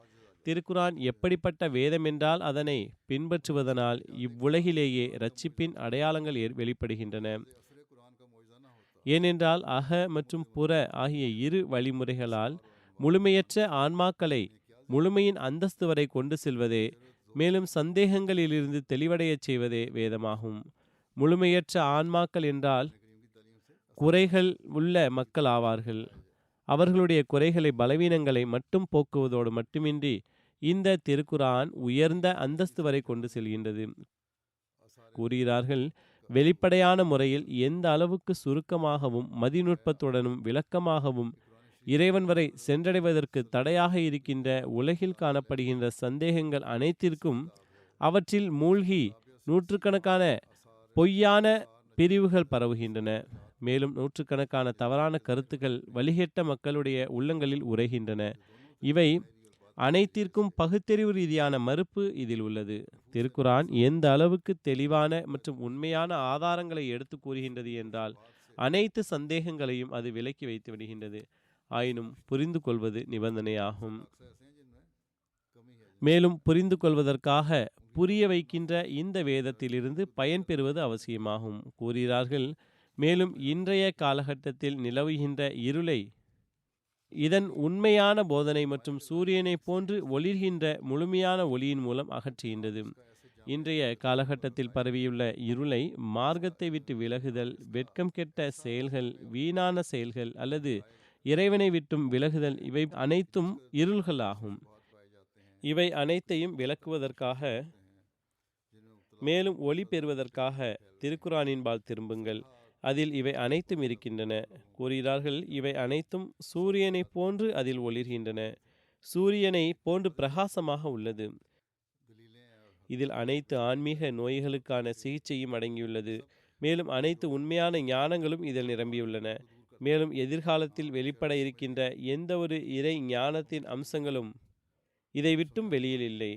Speaker 2: திருக்குரான் எப்படிப்பட்ட வேதம் என்றால் அதனை பின்பற்றுவதனால் இவ்வுலகிலேயே இரட்சிப்பின் அடையாளங்கள் வெளிப்படுகின்றன. ஏனென்றால் அக மற்றும் புற ஆகிய 2 வழிமுறைகளால் முழுமையற்ற ஆன்மாக்களை முழுமையின் அந்தஸ்து வரை கொண்டு செல்வதே, மேலும் சந்தேகங்களிலிருந்து தெளிவடையச் செய்வதே வேதமாகும். முழுமையற்ற ஆன்மாக்கள் என்றால் குறைகள் உள்ள மக்கள் ஆவார்கள். அவர்களுடைய குறைகளை பலவீனங்களை மட்டும் போக்குவதோடு மட்டுமின்றி இந்த திருக்குரான் உயர்ந்த அந்தஸ்து வரை கொண்டு செல்கின்றது. கூறுகிறார்கள், வெளிப்படையான முறையில் எந்த அளவுக்கு சுருக்கமாகவும் மதிநுட்பத்துடனும் விளக்கமாகவும் இறைவன் வரை சென்றடைவதற்கு தடையாக இருக்கின்ற உலகில் காணப்படுகின்ற சந்தேகங்கள் அனைத்திற்கும் அவற்றில் மூழ்கி நூற்றுக்கணக்கான பொய்யான பிரிவுகள் பரவுகின்றன. மேலும் நூற்றுக்கணக்கான தவறான கருத்துக்கள் வழிகெட்ட மக்களுடைய உள்ளங்களில் உரைகின்றன. இவை அனைத்திற்கும் பகுத்தறிவு ரீதியான மறுப்பு இதில் உள்ளது. திருக்குரான் எந்த அளவுக்கு தெளிவான மற்றும் உண்மையான ஆதாரங்களை எடுத்து கூறுகின்றது என்றால் அனைத்து சந்தேகங்களையும் அது விலக்கி வைத்து விடுகின்றது. ஆயினும் புரிந்து கொள்வது நிபந்தனையாகும். மேலும் புரிந்து கொள்வதற்காக புரிய வைக்கின்ற இந்த வேதத்திலிருந்து பயன்பெறுவது அவசியமாகும் கூறுகிறார்கள். மேலும் இன்றைய காலகட்டத்தில் நிலவுகின்ற இருளை இதன் உண்மையான போதனை மற்றும் சூரியனை போன்று ஒளிர்கின்ற முழுமையான ஒளியின் மூலம் அகற்றுகின்றது. இன்றைய காலகட்டத்தில் பரவியுள்ள இருளை மார்க்கத்தை விட்டு விலகுதல், வெட்கம் கெட்ட செயல்கள், வீணான செயல்கள் அல்லது இறைவனை விட்டும் விலகுதல், இவை அனைத்தும் இருள்களாகும். இவை அனைத்தையும் விளக்குவதற்காக மேலும் ஒளி பெறுவதற்காக திருக்குரானின்பால் திரும்புங்கள். அதில் இவை அனைத்தும் இருக்கின்றன கூறுகிறார்கள். இவை அனைத்தும் சூரியனை போன்று அதில் ஒளிர்கின்றன. சூரியனை போன்று பிரகாசமாக உள்ளது. இதில் அனைத்து ஆன்மீக நோய்களுக்கான சிகிச்சையும் அடங்கியுள்ளது. மேலும் அனைத்து உண்மையான ஞானங்களும் இதில் நிரம்பியுள்ளன. மேலும் எதிர்காலத்தில் வெளிப்பட இருக்கின்ற எந்த ஒரு இறை ஞானத்தின் அம்சங்களும் இதை விட்டும் வெளியில் இல்லை.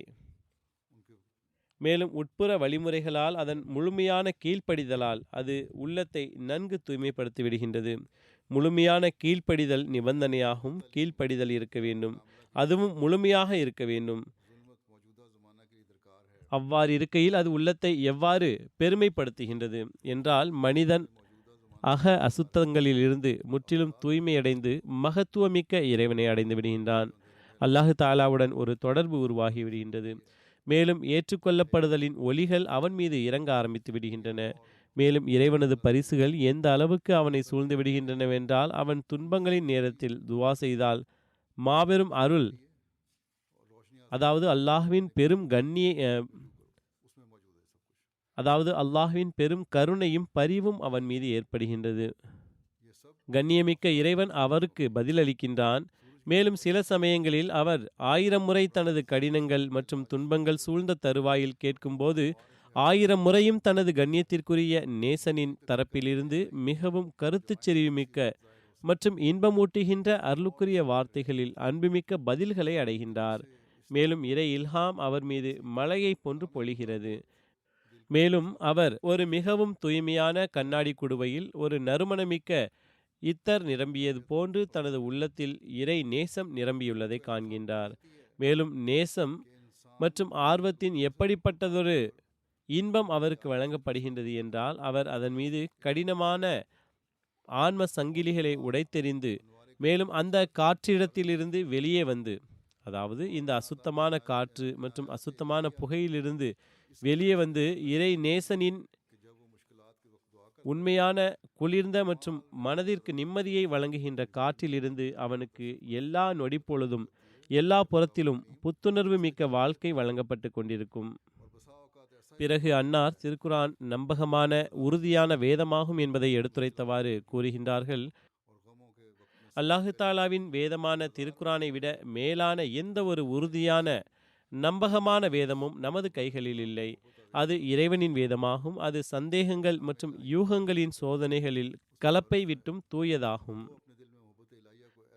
Speaker 2: மேலும் உட்புற வழிமுறைகளால் அதன் முழுமையான கீழ்ப்படிதலால் அது உள்ளத்தை நன்கு தூய்மைப்படுத்தி விடுகின்றது. முழுமையான கீழ்ப்படிதல் நிபந்தனையாகும். கீழ்ப்படிதல் இருக்க வேண்டும், அதுவும் முழுமையாக இருக்க வேண்டும். அவ்வாறு இருக்கையில் அது உள்ளத்தை எவ்வாறு பெருமைப்படுத்துகின்றது என்றால், மனிதன் அக அசுத்தங்களிலிருந்து முற்றிலும் தூய்மையடைந்து மகத்துவமிக்க இறைவனை அடைந்து விடுகின்றான். அல்லாஹு தாலாவுடன் ஒரு தொடர்பு உருவாகி விடுகின்றது. மேலும் ஏற்றுக்கொள்ளப்படுதலின் ஒளிகள் அவன் மீது இறங்க ஆரம்பித்து விடுகின்றன. மேலும் இறைவனது பரிசுகள் எந்த அளவுக்கு அவனை சூழ்ந்து விடுகின்றனவென்றால், அவன் துன்பங்களின் நேரத்தில் துவா செய்தால் மாபெரும் அருள், அதாவது அல்லாஹ்வின் பெரும் கருணையும் பரிவும் அவன் மீது ஏற்படுகின்றது. கண்ணியமிக்க இறைவன் அவருக்கு பதிலளிக்கின்றான். மேலும் சில சமயங்களில் அவர் 1000 முறை தனது கடினங்கள் மற்றும் துன்பங்கள் சூழ்ந்த தருவாயில் கேட்கும்போது 1000 முறையும் தனது கண்ணியத்திற்குரிய நேசனின் தரப்பிலிருந்து மிகவும் கருத்துச் செறிவுமிக்க மற்றும் இன்பமூட்டுகின்ற அருளுக்குரிய வார்த்தைகளில் அன்புமிக்க பதில்களை அடைகின்றார். மேலும் இறை இல்ஹாம் அவர் மீது மழையை போன்று பொழிகிறது. மேலும் அவர் ஒரு மிகவும் தூய்மையான கண்ணாடி குடுவையில் ஒரு நறுமணமிக்க இத்தர் நிரம்பியது போன்று தனது உள்ளத்தில் இறை நேசம் நிரம்பியுள்ளதை காண்கின்றார். மேலும் நேசம் மற்றும் ஆர்வத்தின் எப்படிப்பட்டதொரு இன்பம் அவருக்கு வழங்கப்படுகின்றது என்றால் அவர் அதன் மீது கடினமான ஆன்ம சங்கிலிகளை உடைத்தெறிந்து மேலும் அந்த காற்றிடத்திலிருந்து வெளியே வந்து, அதாவது இந்த அசுத்தமான காற்று மற்றும் அசுத்தமான புகையிலிருந்து வெளியே வந்து இறை நேசனின் உண்மையான குளிர்ந்த மற்றும் மனதிற்கு நிம்மதியை வழங்குகின்ற காற்றிலிருந்து அவனுக்கு எல்லா நொடிப்பொழுதும் எல்லா புறத்திலும் புத்துணர்வு மிக்க வாழ்க்கை வழங்கப்பட்டு கொண்டிருக்கும். பிறகு அன்னார் திருக்குரான் நம்பகமான உறுதியான வேதமாகும் என்பதை எடுத்துரைத்தவாறு கூறுகின்றார்கள், அல்லாஹு தாலாவின் வேதமான திருக்குரானை விட மேலான எந்த ஒரு உறுதியான நம்பகமான வேதமும் நமது கைகளில் இல்லை. அது இறைவனின் வேதமாகும். அது சந்தேகங்கள் மற்றும் யூகங்களின் சோதனைகளில் கலப்பை விட்டும் தூயதாகும்.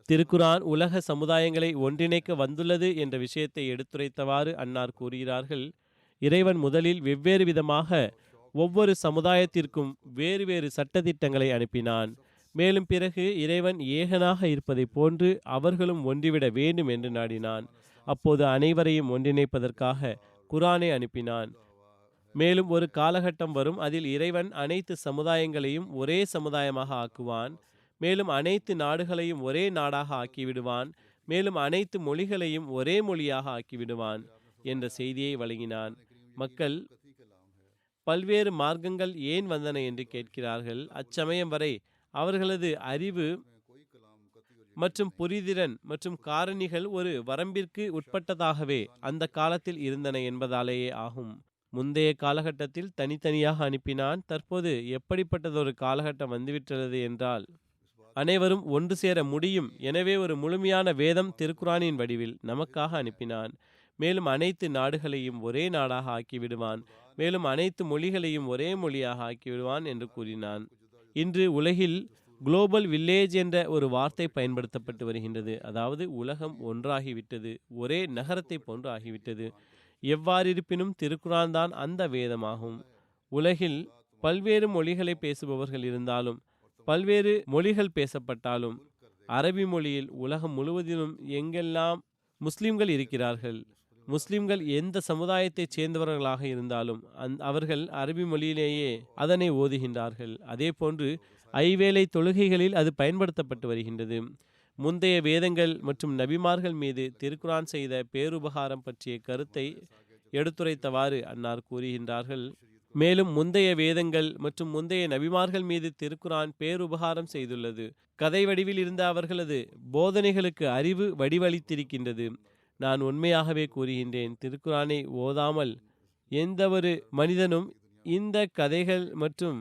Speaker 2: திருக்குரான் உலக சமுதாயங்களை ஒன்றிணைக்க வந்துள்ளது என்ற விஷயத்தை எடுத்துரைத்தவாறு அன்னார் கூறுகிறார்கள், இறைவன் முதலில் வெவ்வேறு விதமாக ஒவ்வொரு சமுதாயத்திற்கும் வேறு வேறு சட்டதிட்டங்களை அனுப்பினான். மேலும் பிறகு இறைவன் ஏகனாக இருப்பதை போன்று அவர்களும் ஒன்றிவிட வேண்டும் என்று நாடினான். அப்போது அனைவரையும் ஒன்றிணைப்பதற்காக குரானை அனுப்பினான். மேலும் ஒரு காலகட்டம் வரும், அதில் இறைவன் அனைத்து சமுதாயங்களையும் ஒரே சமுதாயமாக ஆக்குவான். மேலும் அனைத்து நாடுகளையும் ஒரே நாடாக ஆக்கிவிடுவான். மேலும் அனைத்து மொழிகளையும் ஒரே மொழியாக ஆக்கிவிடுவான் என்ற செய்தியை வழங்கினான். மக்கள் பல்வேறு மார்க்கங்கள் ஏன் வந்தன என்று கேட்கிறார்கள். அச்சமயம் வரை அவர்களது அறிவு மற்றும் புரிதிறன் மற்றும் காரணிகள் ஒரு வரம்பிற்கு உட்பட்டதாகவே அந்த காலத்தில் இருந்தன என்பதாலேயே ஆகும். முந்தைய காலகட்டத்தில் தனித்தனியாக அனுப்பினான். தற்போது எப்படிப்பட்டதொரு காலகட்டம் வந்துவிட்டுள்ளது என்றால் அனைவரும் ஒன்று சேர முடியும். எனவே ஒரு முழுமையான வேதம் திருக்குரானின் வடிவில் நமக்காக அனுப்பினான். மேலும் அனைத்து நாடுகளையும் ஒரே நாடாக ஆக்கிவிடுவான். மேலும் அனைத்து மொழிகளையும் ஒரே மொழியாக ஆக்கிவிடுவான் என்று கூறினான். இன்று உலகில் குளோபல் வில்லேஜ் என்ற ஒரு வார்த்தை பயன்படுத்தப்பட்டு வருகின்றது. அதாவது உலகம் ஒன்றாகிவிட்டது, ஒரே நகரத்தை போன்று ஆகிவிட்டது. எவ்வாறிருப்பினும் திருக்குரான் தான் அந்த வேதமாகும். உலகில் பல்வேறு மொழிகளை பேசுபவர்கள் இருந்தாலும் பல்வேறு மொழிகள் பேசப்பட்டாலும் அரபி மொழியில் உலகம் முழுவதிலும் எங்கெல்லாம் முஸ்லிம்கள் இருக்கிறார்கள், முஸ்லிம்கள் எந்த சமுதாயத்தைச் சேர்ந்தவர்களாக இருந்தாலும் அவர்கள் அரபி மொழியிலேயே அதனை ஓதுகின்றார்கள். அதே போன்று ஐவேளை தொழுகைகளில் அது பயன்படுத்தப்பட்டு வருகின்றது. முந்தைய வேதங்கள் மற்றும் நபிமார்கள் மீது திருக்குரான் செய்த பேருபகாரம் பற்றிய கருத்தை எடுத்துரைத்தவாறு அன்னார் கூறுகின்றார்கள், மேலும் முந்தைய வேதங்கள் மற்றும் முந்தைய நபிமார்கள் மீது திருக்குரான் பேருபகாரம் செய்துள்ளது. கதை வடிவில் இருந்த அவர்களது போதனைகளுக்கு அறிவு வடிவளித்திருக்கின்றது. நான் உண்மையாகவே கூறுகின்றேன், திருக்குரானை ஓதாமல் எந்த ஒரு மனிதனும் இந்த கதைகள் மற்றும்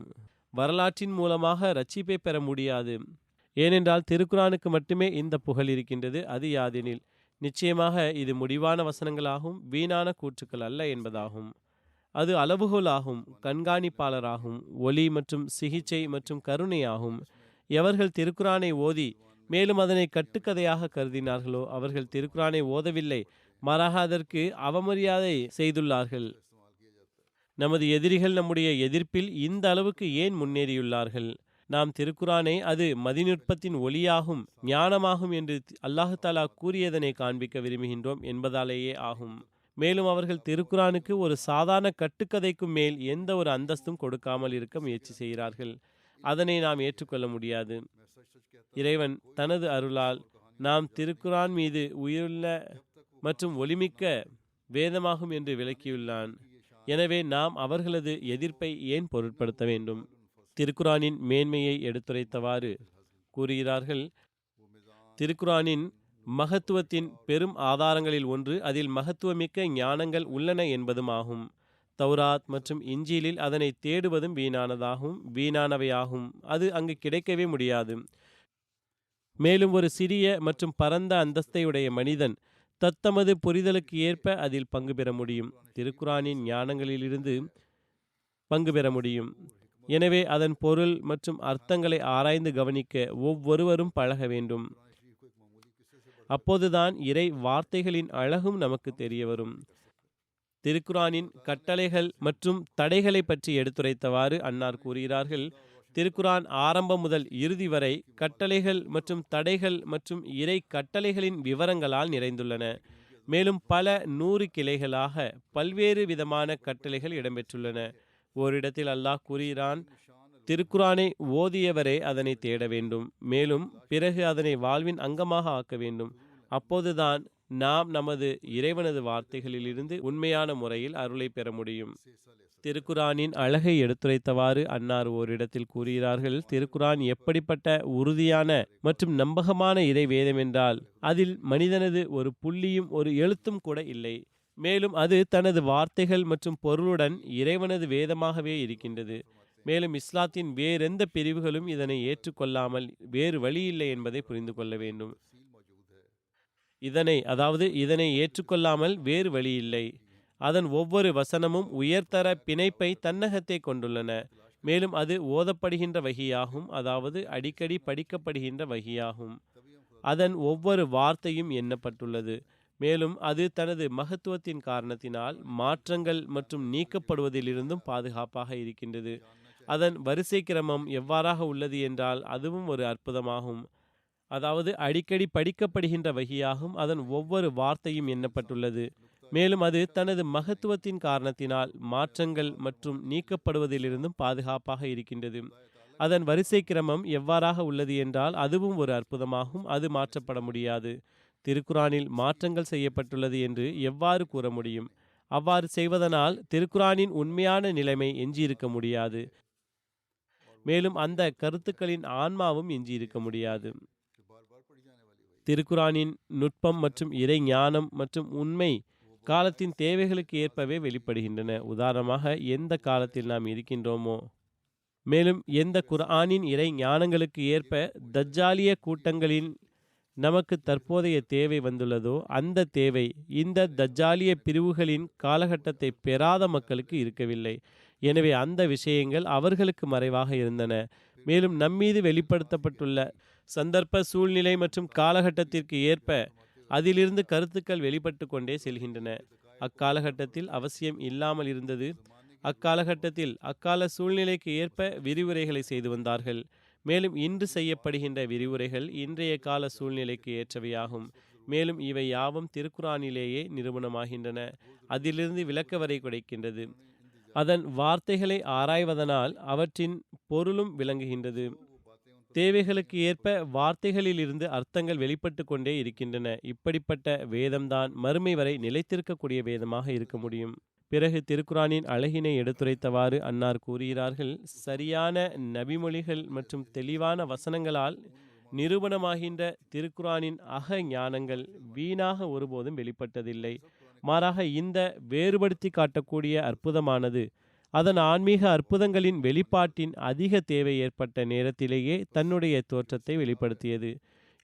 Speaker 2: வரலாற்றின் மூலமாக ரட்சிப்பை பெற முடியாது. ஏனென்றால் திருக்குரானுக்கு மட்டுமே இந்த புகழ் இருக்கின்றது. அது யாதெனில் நிச்சயமாக இது முடிவான வசனங்களாகும், வீணான கூற்றுக்கள் அல்ல என்பதாகும். அது அளவுகோலாகும், கண்காணிப்பாளராகும், ஒளி மற்றும் சிகிச்சை மற்றும் கருணையாகும். எவர்கள் திருக்குரானை ஓதி மேலும் அதனை கட்டுக்கதையாக கருதினார்களோ அவர்கள் திருக்குரானை ஓதவில்லை, மாறாக அதற்கு அவமரியாதை செய்துள்ளார்கள். நமது எதிரிகள் நம்முடைய எதிர்ப்பில் இந்த அளவுக்கு ஏன் முன்னேறியுள்ளார்கள்? நாம் திருக்குரானை அது மதிநுட்பத்தின் ஒளியாகும், ஞானமாகும் என்று அல்லாஹு தாலா கூறியதனை காண்பிக்க விரும்புகின்றோம் என்பதாலேயே ஆகும். மேலும் அவர்கள் திருக்குரானுக்கு ஒரு சாதாரண கட்டுக்கதைக்கும் மேல் எந்த ஒரு அந்தஸ்தும் கொடுக்காமல் இருக்க முயற்சி செய்கிறார்கள். அதனை நாம் ஏற்றுக்கொள்ள முடியாது. இறைவன் தனது அருளால் நாம் திருக்குரான் மீது உயிருள்ள மற்றும் ஒளிமிக்க வேதமாகும் என்று விளக்கியுள்ளான். எனவே நாம் அவர்களது எதிர்ப்பை ஏன் பொருட்படுத்த வேண்டும்? திருக்குரானின் மேன்மையை எடுத்துரைத்தவாறு கூறுகிறார்கள், திருக்குரானின் மகத்துவத்தின் பெரும் ஆதாரங்களில் ஒன்று அதில் மகத்துவமிக்க ஞானங்கள் உள்ளன என்பதும் ஆகும். தௌராத் மற்றும் இஞ்சிலில் அதனை தேடுவதும் வீணானவையாகும். அது அங்கு கிடைக்கவே முடியாது. மேலும் ஒரு சிறிய மற்றும் பரந்த அந்தஸ்தையுடைய மனிதன் தத்தமது புரிதலுக்கு ஏற்ப அதில் பங்கு பெற முடியும். திருக்குரானின் ஞானங்களிலிருந்து பங்கு பெற முடியும். எனவே அதன் பொருள் மற்றும் அர்த்தங்களை ஆராய்ந்து கவனிக்க ஒவ்வொருவரும் பழக வேண்டும். அப்போதுதான் இறை வார்த்தைகளின் அழகும் நமக்கு தெரிய வரும். திருக்குரானின் கட்டளைகள் மற்றும் தடைகளை பற்றி எடுத்துரைத்தவாறு அன்னார் கூறுகிறார்கள், திருக்குரான் ஆரம்பம் முதல் இறுதி வரை கட்டளைகள் மற்றும் தடைகள் மற்றும் இறை கட்டளைகளின் விவரங்களால் நிறைந்துள்ளன. மேலும் பல 100 கிளைகளாக பல்வேறு விதமான கட்டளைகள் இடம்பெற்றுள்ளன. ஓரிடத்தில் அல்லாஹ் கூறுகிறான், திருக்குரானை ஓதியவரே அதனை தேட வேண்டும், மேலும் பிறகு அதனை வாழ்வின் அங்கமாக ஆக்க வேண்டும். அப்போதுதான் நாம் நமது இறைவனது வார்த்தைகளிலிருந்து உண்மையான முறையில் அருளை பெற முடியும். திருக்குரானின் அழகை எடுத்துரைத்தவாறு அன்னார் ஓரிடத்தில் கூறுகிறார்கள், திருக்குரான் எப்படிப்பட்ட உறுதியான மற்றும் நம்பகமான இறை வேதம் என்றால் அதில் மனிதனது ஒரு புள்ளியும் ஒரு எழுத்தும் கூட இல்லை. மேலும் அது தனது வார்த்தைகள் மற்றும் பொருளுடன் இறைவனது வேதமாகவே இருக்கின்றது. மேலும் இஸ்லாத்தின் வேறெந்த பிரிவுகளும் இதனை ஏற்றுக்கொள்ளாமல் வேறு வழியில்லை என்பதை புரிந்து கொள்ள வேண்டும். இதனை ஏற்றுக்கொள்ளாமல் வேறு வழியில்லை. அதன் ஒவ்வொரு வசனமும் உயர்தர பிணைப்பை தன்னகத்தை கொண்டுள்ளன. மேலும் அது ஓதப்படுகின்ற வகியாகும், அதாவது அடிக்கடி படிக்கப்படுகின்ற வகியாகும். அதன் ஒவ்வொரு வார்த்தையும் எண்ணப்பட்டுள்ளது. மேலும் அது தனது மகத்துவத்தின் காரணத்தினால் மாற்றங்கள் மற்றும் நீக்கப்படுவதிலிருந்தும் பாதுகாப்பாக இருக்கின்றது. அதன் வரிசை கிரமம் எவ்வாறாக உள்ளது என்றால் அதுவும் ஒரு அற்புதமாகும், அதாவது அடிக்கடி படிக்கப்படுகின்ற வகியாகும். அதன் ஒவ்வொரு வார்த்தையும் எண்ணப்பட்டுள்ளது. மேலும் அது தனது மகத்துவத்தின் காரணத்தினால் மாற்றங்கள் மற்றும் நீக்கப்படுவதிலிருந்தும் பாதுகாப்பாக இருக்கின்றது. அதன் வரிசை கிரமம் எவ்வாறாக உள்ளது என்றால் அதுவும் ஒரு அற்புதமாகும், அது மாற்றப்பட முடியாது. திருக்குரானில் மாற்றங்கள் செய்யப்பட்டுள்ளது என்று எவ்வாறு கூற முடியும்? அவ்வாறு செய்வதனால் திருக்குரானின் உண்மையான நிலைமை எஞ்சியிருக்க முடியாது. மேலும் அந்த கருத்துக்களின் ஆன்மாவும் எஞ்சியிருக்க முடியாது. திருக்குரானின் நுட்பம் மற்றும் இறை ஞானம் மற்றும் உண்மை காலத்தின் தேவைகளுக்கு ஏற்பவே வெளிப்படுகின்றன. உதாரணமாக, எந்த காலத்தில் நாம் இருக்கின்றோமோ, மேலும் எந்த குர்ஆனின் இறை ஞானங்களுக்கு ஏற்ப தஜ்ஜாலிய கூட்டங்களின் நமக்கு தற்போதைய தேவை வந்துள்ளதோ, அந்த தேவை இந்த தஜ்ஜாலிய பிரிவுகளின் காலகட்டத்தை பெறாத மக்களுக்கு இருக்கவில்லை. எனவே அந்த விஷயங்கள் அவர்களுக்கு மறைவாக இருந்தன. மேலும் நம்மீது வெளிப்படுத்தப்பட்டுள்ள சந்தர்ப்ப சூழ்நிலை மற்றும் காலகட்டத்திற்கு ஏற்ப அதிலிருந்து கருத்துக்கள் வெளிப்பட்டு கொண்டே செல்கின்றன. அக்காலகட்டத்தில் அவசியம் இல்லாமல் இருந்தது. அக்காலகட்டத்தில் அக்கால சூழ்நிலைக்கு ஏற்ப விரிவுரைகளை செய்து வந்தார்கள். மேலும் இன்று செய்யப்படுகின்ற விரிவுரைகள் இன்றைய கால சூழ்நிலைக்கு ஏற்றவையாகும். மேலும் இவை யாவும் திருக்குரானிலேயே நிரூபணமாகின்றன. அதிலிருந்து விளக்க வரை கிடைக்கின்றது. அதன் வார்த்தைகளை ஆராய்வதனால் அவற்றின் பொருளும் விளங்குகின்றது. தேவைகளுக்கு ஏற்ப வார்த்தைகளில் இருந்து அர்த்தங்கள் வெளிப்பட்டு கொண்டே இருக்கின்றன. இப்படிப்பட்ட வேதம்தான் மறுமை வரை நிலைத்திருக்கக்கூடிய வேதமாக இருக்க முடியும். பிறகு திருக்குரானின் அழகினை எடுத்துரைத்தவாறு அன்னார் கூறுகிறார்கள், சரியான நபிமொழிகள் மற்றும் தெளிவான வசனங்களால் நிரூபணமாகின்ற திருக்குரானின் அக ஞானங்கள் வீணாக ஒருபோதும் வெளிப்பட்டதில்லை. மாறாக இந்த வேறுபடுத்தி காட்டக்கூடிய அற்புதமானது அதன் ஆன்மீக அற்புதங்களின் வெளிப்பாட்டின் அதிக தேவை ஏற்பட்ட நேரத்திலேயே தன்னுடைய தோற்றத்தை வெளிப்படுத்தியது.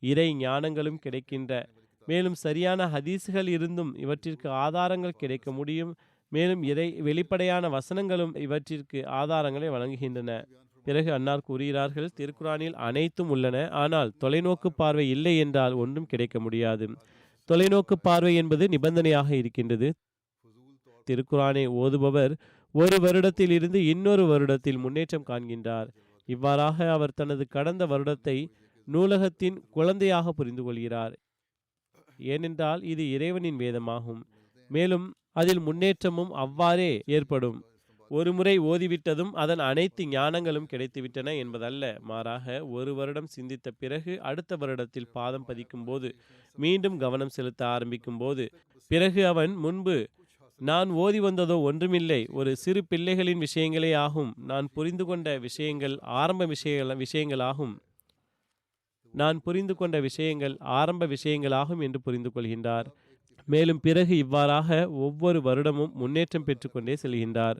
Speaker 2: இறை ஞானங்களும் கிடைக்கின்ற, மேலும் சரியான ஹதீஸுகள் இருந்தும் இவற்றிற்கு ஆதாரங்கள் கிடைக்க முடியும். மேலும் இறை வெளிப்படையான வசனங்களும் இவற்றிற்கு ஆதாரங்களை வழங்குகின்றன. பிறகு அன்னார் கூறுகிறார்கள், திருக்குரானில் அனைத்தும் உள்ளன, ஆனால் தொலைநோக்கு பார்வை இல்லை என்றால் ஒன்றும் கிடைக்க முடியாது. தொலைநோக்கு பார்வை என்பது நிபந்தனையாக இருக்கின்றது. திருக்குரானை ஓதுபவர் ஒரு வருடத்தில் இருந்து இன்னொரு வருடத்தில் முன்னேற்றம் காண்கின்றார். இவ்வாறாக அவர் தனது கடந்த வருடத்தை நூலகத்தின் குழந்தையாக புரிந்து கொள்கிறார். ஏனென்றால் இது இறைவனின் வேதமாகும். மேலும் அதில் முன்னேற்றமும் அவ்வாறே ஏற்படும். ஒரு முறை ஓதிவிட்டதும் அதன் அனைத்து ஞானங்களும் கிடைத்துவிட்டன என்பதல்ல. மாறாக ஒரு வருடம் சிந்தித்த பிறகு அடுத்த வருடத்தில் பாதம் பதிக்கும் போது, மீண்டும் கவனம் செலுத்த ஆரம்பிக்கும் போது, பிறகு அவன் முன்பு நான் ஓதி வந்ததோ ஒன்றுமில்லை, ஒரு சிறு பிள்ளைகளின் விஷயங்களே ஆகும். நான் புரிந்து கொண்ட விஷயங்கள் ஆரம்ப விஷயங்களாகும். நான் புரிந்து கொண்ட விஷயங்கள் ஆரம்ப விஷயங்களாகும் என்று புரிந்து கொள்கின்றார். மேலும் பிறகு இவ்வாறாக ஒவ்வொரு வருடமும் முன்னேற்றம் பெற்றுக்கொண்டே செல்கின்றார்.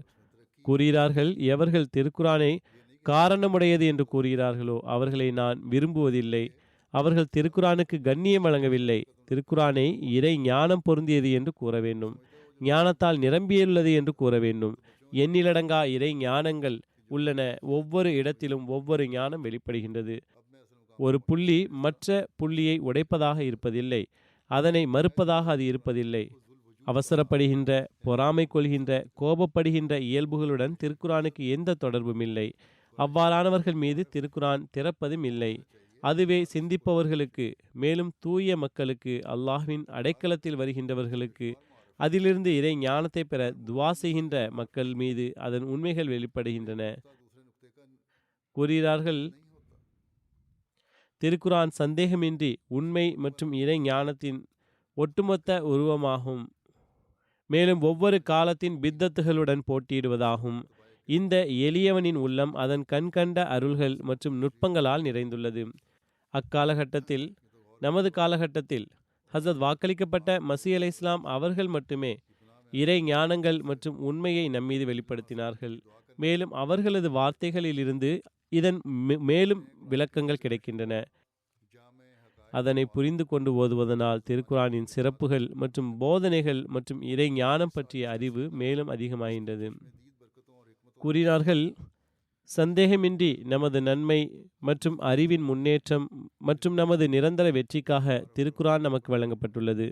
Speaker 2: கூறுகிறார்கள், எவர்கள் திருக்குரானை காரணமுடையது என்று கூறுகிறார்களோ அவர்களை நான் விரும்புவதில்லை. அவர்கள் திருக்குரானுக்கு கண்ணியம் வழங்கவில்லை. திருக்குரானை இறை ஞானம் பொருந்தியது என்று கூற வேண்டும், ஞானத்தால் நிரம்பியுள்ளது என்று கூற வேண்டும். எண்ணிலடங்கா இறை ஞானங்கள் உள்ளன. ஒவ்வொரு இடத்திலும் ஒவ்வொரு ஞானம் வெளிப்படுகின்றது. ஒரு புள்ளி மற்ற புள்ளியை உடைப்பதாக இருப்பதில்லை, அதனை மறுப்பதாக அது இருப்பதில்லை. அவசரப்படுகின்ற, பொறாமை கொள்கின்ற, கோபப்படுகின்ற இயல்புகளுடன் திருக்குரானுக்கு எந்த தொடர்பும் இல்லை. அவ்வாறானவர்கள் மீது திருக்குரான் திறப்பதும் இல்லை. அதுவே சிந்திப்பவர்களுக்கு, மேலும் தூய மக்களுக்கு, அல்லாஹ்வின் அடைக்கலத்தில் வருகின்றவர்களுக்கு, அதிலிருந்து இறை ஞானத்தை பெற துவா செய்கின்ற மக்கள் மீது அதன் உண்மைகள் வெளிப்படுகின்றன. கூறுகிறார்கள், திருக்குரான் சந்தேகமின்றி உண்மை மற்றும் இறை ஞானத்தின் ஒட்டுமொத்த உருவமாகும். மேலும் ஒவ்வொரு காலத்தின் பித்தத்துகளுடன் போட்டியிடுவதாகும். இந்த எளியவனின் உள்ளம் அதன் கண்கண்ட அருள்கள் மற்றும் நுட்பங்களால் நிறைந்துள்ளது. அக்காலகட்டத்தில், நமது காலகட்டத்தில் ஹசரத் வாக்களிக்கப்பட்ட மசீஹ் அலைஹிஸ்ஸலாம் அவர்கள் மட்டுமே இறை ஞானங்கள் மற்றும் உண்மையை நம்மீது வெளிப்படுத்தினார்கள். மேலும் அவர்களது வார்த்தைகளிலிருந்து இதன் மேலும் விளக்கங்கள் கிடைக்கின்றன. அதனை புரிந்து கொண்டு ஓதுவதனால் திருக்குரானின் சிறப்புகள் மற்றும் போதனைகள் மற்றும் இறை ஞானம் பற்றிய அறிவு மேலும் அதிகமாகின்றது. கூறினார்கள், சந்தேகமின்றி நமது நன்மை மற்றும் அறிவின் முன்னேற்றம் மற்றும் நமது நிரந்தர வெற்றிக்காக திருக்குரான் நமக்கு வழங்கப்பட்டுள்ளது.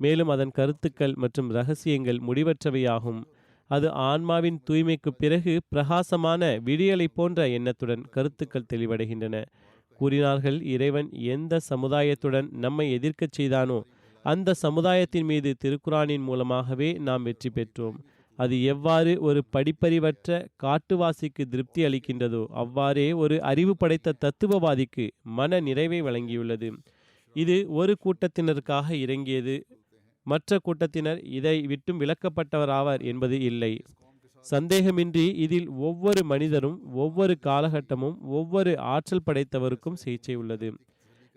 Speaker 2: மேலும் அதன் கருத்துக்கள் மற்றும் இரகசியங்கள் முடிவற்றவையாகும். அது ஆன்மாவின் தூய்மைக்கு பிறகு பிரகாசமான விடியலை போன்ற எண்ணத்துடன் கருத்துக்கள் தெளிவடைகின்றன. கூறினார்கள், இறைவன் எந்த சமுதாயத்துடன் நம்மை எதிர்க்கச் செய்தானோ அந்த சமுதாயத்தின் மீது திருக்குரானின் மூலமாகவே நாம் வெற்றி பெற்றோம். அது எவ்வாறு ஒரு படிப்பறிவற்ற காட்டுவாசிக்கு திருப்தி அளிக்கின்றதோ அவ்வாறே ஒரு அறிவு படைத்த தத்துவவாதிக்கு மன நிறைவை வழங்கியுள்ளது. இது ஒரு கூட்டத்தினருக்காக இறங்கியது, மற்ற கூட்டத்தினர் இதை விட்டும் விலக்கப்பட்டவராவர் என்பது இல்லை. சந்தேகமின்றி இதில் ஒவ்வொரு மனிதரும், ஒவ்வொரு காலகட்டமும், ஒவ்வொரு ஆற்றல் படைத்தவருக்கும் சிகிச்சை உள்ளது.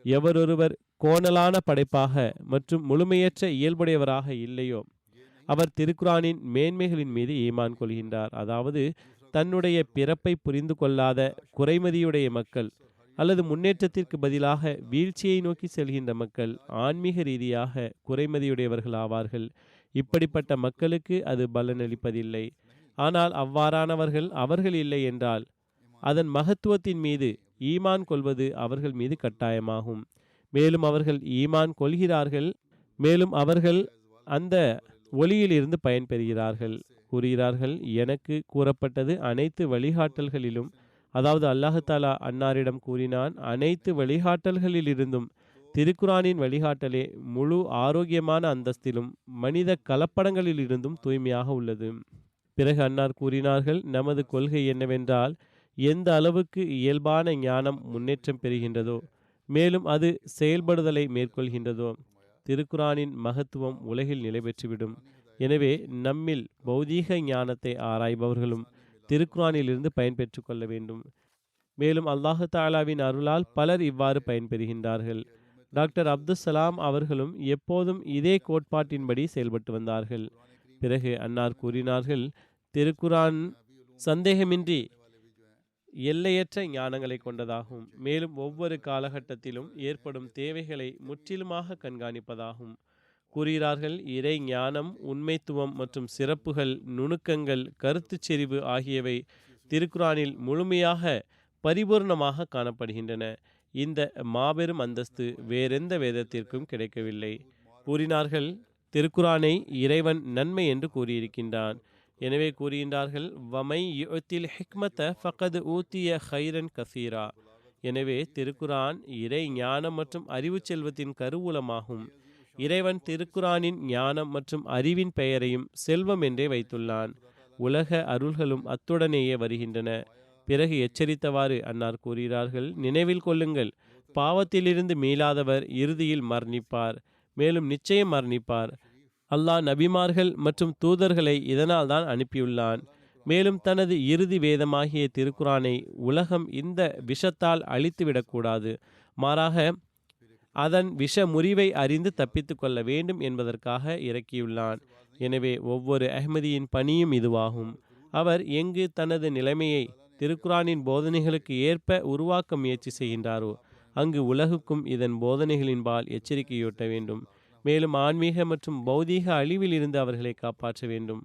Speaker 2: எவரொருவர் கோணலான படைப்பாக மற்றும் முழுமையற்ற இயல்புடையவராக இல்லையோ அவர் திருக்குரானின் மேன்மைகளின் மீது ஈமான் கொள்கின்றார். அதாவது தன்னுடைய பிறப்பை புரிந்து கொள்ளாத குறைமதியுடைய மக்கள் அல்லது முன்னேற்றத்திற்கு பதிலாக வீழ்ச்சியை நோக்கி செல்கின்ற மக்கள் ஆன்மீக ரீதியாக குறைமதியுடையவர்கள் ஆவார்கள். இப்படிப்பட்ட மக்களுக்கு அது பலனளிப்பதில்லை. ஆனால் அவ்வாறானவர்கள் அவர்கள் இல்லை என்றால் அதன் மகத்துவத்தின் மீது ஈமான் கொள்வது அவர்கள் மீது கட்டாயமாகும். மேலும் அவர்கள் ஈமான் கொள்கிறார்கள், மேலும் அவர்கள் அந்த ஒளியிலிருந்து பயன்பெறுகிறார்கள். கூறுகிறார்கள், எனக்கு கூறப்பட்டது அனைத்து வழிகாட்டல்களிலும், அதாவது அல்லாஹு தாலா அன்னாரிடம் கூறினான், அனைத்து வழிகாட்டல்களிலிருந்தும் திருக்குரானின் வழிகாட்டலே முழு ஆரோக்கியமான அந்தஸ்திலும் மனித கலப்படங்களிலிருந்தும் தூய்மையாக உள்ளது. பிறகு அன்னார் கூறினார்கள், நமது கொள்கை என்னவென்றால், எந்த அளவுக்கு இயல்பான ஞானம் முன்னேற்றம் பெறுகின்றதோ மேலும் அது செயல்படுதலை மேற்கொள்கின்றதோ திருக்குரானின் மகத்துவம் உலகில் நிலை பெற்றுவிடும். எனவே நம்மில் பௌதீக ஞானத்தை ஆராய்பவர்களும் திருக்குரானிலிருந்து பயன்பெற்று கொள்ள வேண்டும். மேலும் அல்லாஹு தாலாவின் அருளால் பலர் இவ்வாறு பயன்பெறுகின்றார்கள். டாக்டர் அப்துல்சலாம் அவர்களும் எப்போதும் இதே கோட்பாட்டின்படி செயல்பட்டு வந்தார்கள். பிறகு அன்னார் கூறினார்கள், திருக்குரான் சந்தேகமின்றி எல்லையற்ற ஞானங்களை கொண்டதாகும். மேலும் ஒவ்வொரு காலகட்டத்திலும் ஏற்படும் தேவைகளை முற்றிலுமாக கண்காணிப்பதாகும். கூறுகிறார்கள், இறை ஞானம், உண்மைத்துவம் மற்றும் சிறப்புகள், நுணுக்கங்கள், கருத்து செறிவு ஆகியவை திருக்குரானில் முழுமையாக பரிபூர்ணமாக காணப்படுகின்றன. இந்த மாபெரும் அந்தஸ்து வேறெந்த வேதத்திற்கும் கிடைக்கவில்லை. கூறினார்கள், திருக்குரானை இறைவன் நன்மை என்று கூறியிருக்கின்றான். எனவே கூறுகின்றார்கள், வமை யுத்தில் ஹிக்மத ஃபகது ஊத்திய ஹைரன் கசீரா. எனவே திருக்குரான் இறை ஞானம் மற்றும் அறிவு செல்வத்தின் கருவூலமாகும். இறைவன் திருக்குரானின் ஞானம் மற்றும் அறிவின் பெயரையும் செல்வம் என்றே வைத்துள்ளான். உலக அருள்களும் அத்துடனேயே வருகின்றன. பிறகு எச்சரித்தவாறு அன்னார் கூறுகிறார்கள், நினைவில் கொள்ளுங்கள், பாவத்திலிருந்து மீளாதவர் இறுதியில் மரணிப்பார், மேலும் நிச்சயம் மரணிப்பார். அல்லாஹ் நபிமார்கள் மற்றும் தூதர்களை இதனால் தான் அனுப்பியுள்ளான். மேலும் தனது இறுதி வேதமாகிய திருக்குரானை உலகம் இந்த விஷத்தால் அழித்துவிடக்கூடாது, மாறாக அதன் விஷ முறிவை அறிந்து தப்பித்து கொள்ள வேண்டும் என்பதற்காக இறக்கியுள்ளான். எனவே ஒவ்வொரு அஹ்மதியின் பணியும் இதுவாகும். அவர் எங்கு தனது நிலைமையை திருக்குரானின் போதனைகளுக்கு ஏற்ப உருவாக்க முயற்சி செய்கின்றாரோ அங்கு உலகுக்கும் இதன் போதனைகளின்பால் எச்சரிக்கையூட்ட வேண்டும். மேலும் ஆன்மீக மற்றும் பௌதீக அழிவில் இருந்து அவர்களை காப்பாற்ற வேண்டும்.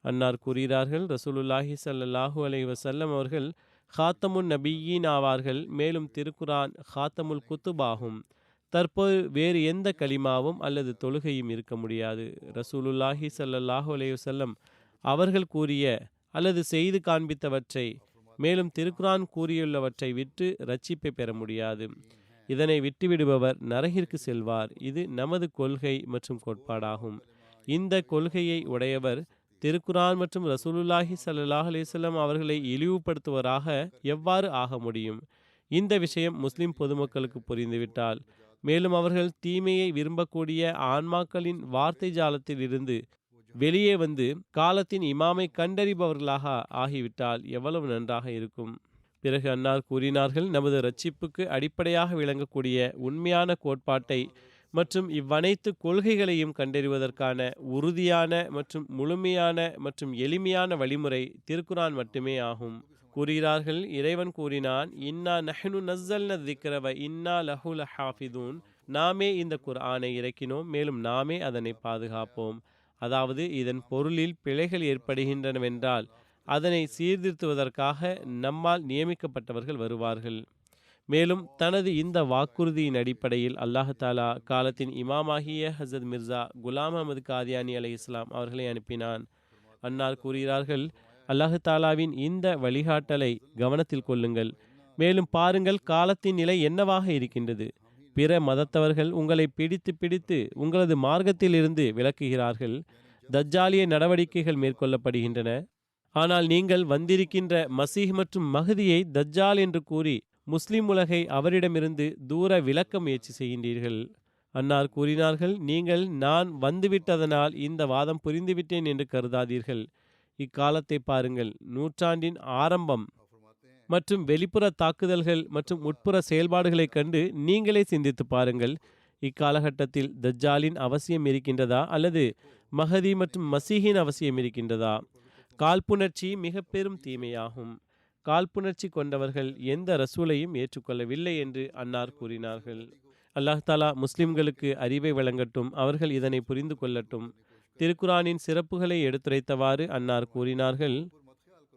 Speaker 2: அன்னார் கூறுகிறார்கள், ரசூலுல்லாஹி ஸல்லல்லாஹு அலைஹி வஸல்லம் அவர்கள் ஹாத்தமுன் நபியீன் ஆவார்கள். மேலும் திருக்குரான் ஹாத்தமுல் குத்துப் ஆகும். தற்போது வேறு எந்த கலிமாவும் அல்லது தொழுகையும் இருக்க முடியாது. ரசூலுல்லாஹி ஸல்லல்லாஹு அலைஹி வஸல்லம் அவர்கள் கூறிய அல்லது செய்து காண்பித்தவற்றை, மேலும் திருக்குரான் கூறியுள்ளவற்றை விட்டு ரட்சிப்பை பெற முடியாது. இதனை விட்டுவிடுபவர் நரகிற்கு செல்வார். இது நமது கொள்கை மற்றும் கோட்பாடாகும். இந்த கொள்கையை உடையவர் திருக்குரான் மற்றும் ரசூலுல்லாஹி ஸல்லல்லாஹு அலைஹி வஸல்லம் அவர்களை இழிவுபடுத்துவராக எவ்வாறு ஆக முடியும்? இந்த விஷயம் முஸ்லிம் பொதுமக்களுக்கு புரிந்துவிட்டால், மேலும் அவர்கள் தீமையை விரும்பக்கூடிய ஆன்மாக்களின் வார்த்தை ஜாலத்தில் இருந்து வெளியே வந்து காலத்தின் இமாமை கண்டறிபவர்களாக ஆகிவிட்டால் எவ்வளவு நன்றாக இருக்கும். பிறகு அன்னார் கூறினார்கள், நமது இரட்சிப்புக்கு அடிப்படையாக விளங்கக்கூடிய உண்மையான கோட்பாட்டை மற்றும் இவ்வனைத்து கொள்கைகளையும் கண்டறிவதற்கான உறுதியான மற்றும் முழுமையான மற்றும் எளிமையான வழிமுறை திருக்குரான் மட்டுமே ஆகும். கூறுகிறார்கள், இறைவன் கூறினான், இன்னா நஹ்னு நஸ்ஸல்ன திக்ர வ இன்னா லஹு லஹாஃபிதூன். நாமே இந்த குர்ஆனை இறக்கினோம், மேலும் நாமே அதனை பாதுகாப்போம். அதாவது இதன் பொருளில் பிழைகள் ஏற்படுகின்றனவென்றால் அதனை சீர்திருத்துவதற்காக நம்மால் நியமிக்கப்பட்டவர்கள் வருவார்கள். மேலும் தனது இந்த வாக்குறுதியின் அடிப்படையில் அல்லாஹாலா காலத்தின் இமாமாகிய ஹசரத் மிர்சா குலாம் அஹமது காதியானி அலை இஸ்லாம் அவர்களை அனுப்பினான். அன்னார் கூறுகிறார்கள், அல்லாஹாலாவின் இந்த வழிகாட்டலை கவனத்தில் கொள்ளுங்கள். மேலும் பாருங்கள், காலத்தின் நிலை என்னவாக இருக்கின்றது. பிற மதத்தவர்கள் உங்களை பிடித்து உங்களது மார்க்கத்தில் இருந்து விலக்குகிறார்கள். தஜ்ஜாலிய நடவடிக்கைகள் மேற்கொள்ளப்படுகின்றன. ஆனால் நீங்கள் வந்திருக்கின்ற மசீஹ் மற்றும் மஹதியை தஜ்ஜால் என்று கூறி முஸ்லிம் உலகை அவரிடமிருந்து தூர விலக்க முயற்சி செய்கின்றீர்கள். அன்னார் கூறினார்கள், நீங்கள் நான் வந்துவிட்டதனால் இந்த வாதம் புரிந்துவிட்டேன் என்று கருதாதீர்கள். இக்காலத்தை பாருங்கள். நூற்றாண்டின் ஆரம்பம் மற்றும் வெளிப்புற தாக்குதல்கள் மற்றும் உட்புற செயல்பாடுகளை கண்டு நீங்களே சிந்தித்து பாருங்கள். இக்காலகட்டத்தில் தஜ்ஜாலின் அவசியம் இருக்கின்றதா அல்லது மஹதி மற்றும் மசீஹின் அவசியம் இருக்கின்றதா? காழ்ப்புணர்ச்சி மிக பெரும் தீமையாகும். காழ்ப்புணர்ச்சி கொண்டவர்கள் எந்த ரசூலையும் ஏற்றுக்கொள்ளவில்லை என்று அன்னார் கூறினார்கள். அல்லாஹ் தாலா முஸ்லிம்களுக்கு அறிவை வழங்கட்டும், அவர்கள் இதனை புரிந்து கொள்ளட்டும். திருக்குரானின் சிறப்புகளை எடுத்துரைத்தவாறு அன்னார் கூறினார்கள்,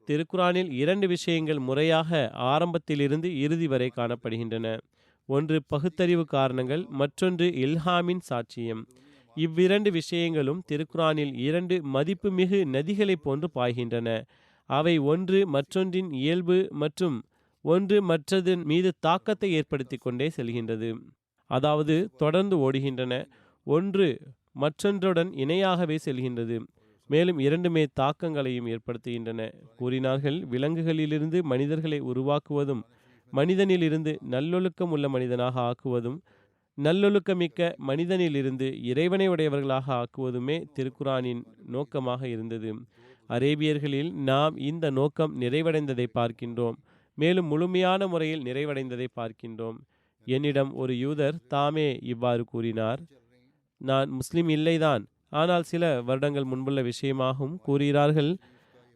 Speaker 2: திருக்குரானில் 2 விஷயங்கள் முறையாக ஆரம்பத்திலிருந்து இறுதி வரை காணப்படுகின்றன. ஒன்று பகுத்தறிவு காரணங்கள், மற்றொன்று இல்ஹாமின் சாட்சியம். இவ்விரண்டு விஷயங்களும் திருக்குரானில் 2 மதிப்புமிகு நதிகளைப் போன்று பாய்கின்றன. அவை ஒன்று மற்றொன்றின் இயல்பு மற்றும் ஒன்று மற்றதன் மீது தாக்கத்தை ஏற்படுத்தி கொண்டே செல்கின்றது. அதாவது தொடர்ந்து ஓடுகின்றன. ஒன்று மற்றொன்றுடன் இணையாகவே செல்கின்றது. மேலும் இரண்டுமே தாக்கங்களையும் ஏற்படுத்துகின்றன. கூறினார்கள், விலங்குகளிலிருந்து மனிதர்களை உருவாக்குவதும் மனிதனிலிருந்து நல்லொழுக்கம் உள்ள மனிதனாக ஆக்குவதும் நல்லொழுக்கமிக்க மனிதனிலிருந்து இறைவனை உடையவர்களாக ஆக்குவதுமே திருக்குரானின் நோக்கமாக இருந்தது. அரேபியர்களில் நாம் இந்த நோக்கம் நிறைவடைந்ததை பார்க்கின்றோம். மேலும் முழுமையான முறையில் நிறைவடைந்ததை பார்க்கின்றோம். என்னிடம் ஒரு யூதர் தாமே இவ்வாறு கூறினார், நான் முஸ்லிம் இல்லைதான், ஆனால் சில வருடங்கள் முன்புள்ள விஷயமாகவும் கூறுகிறார்கள்.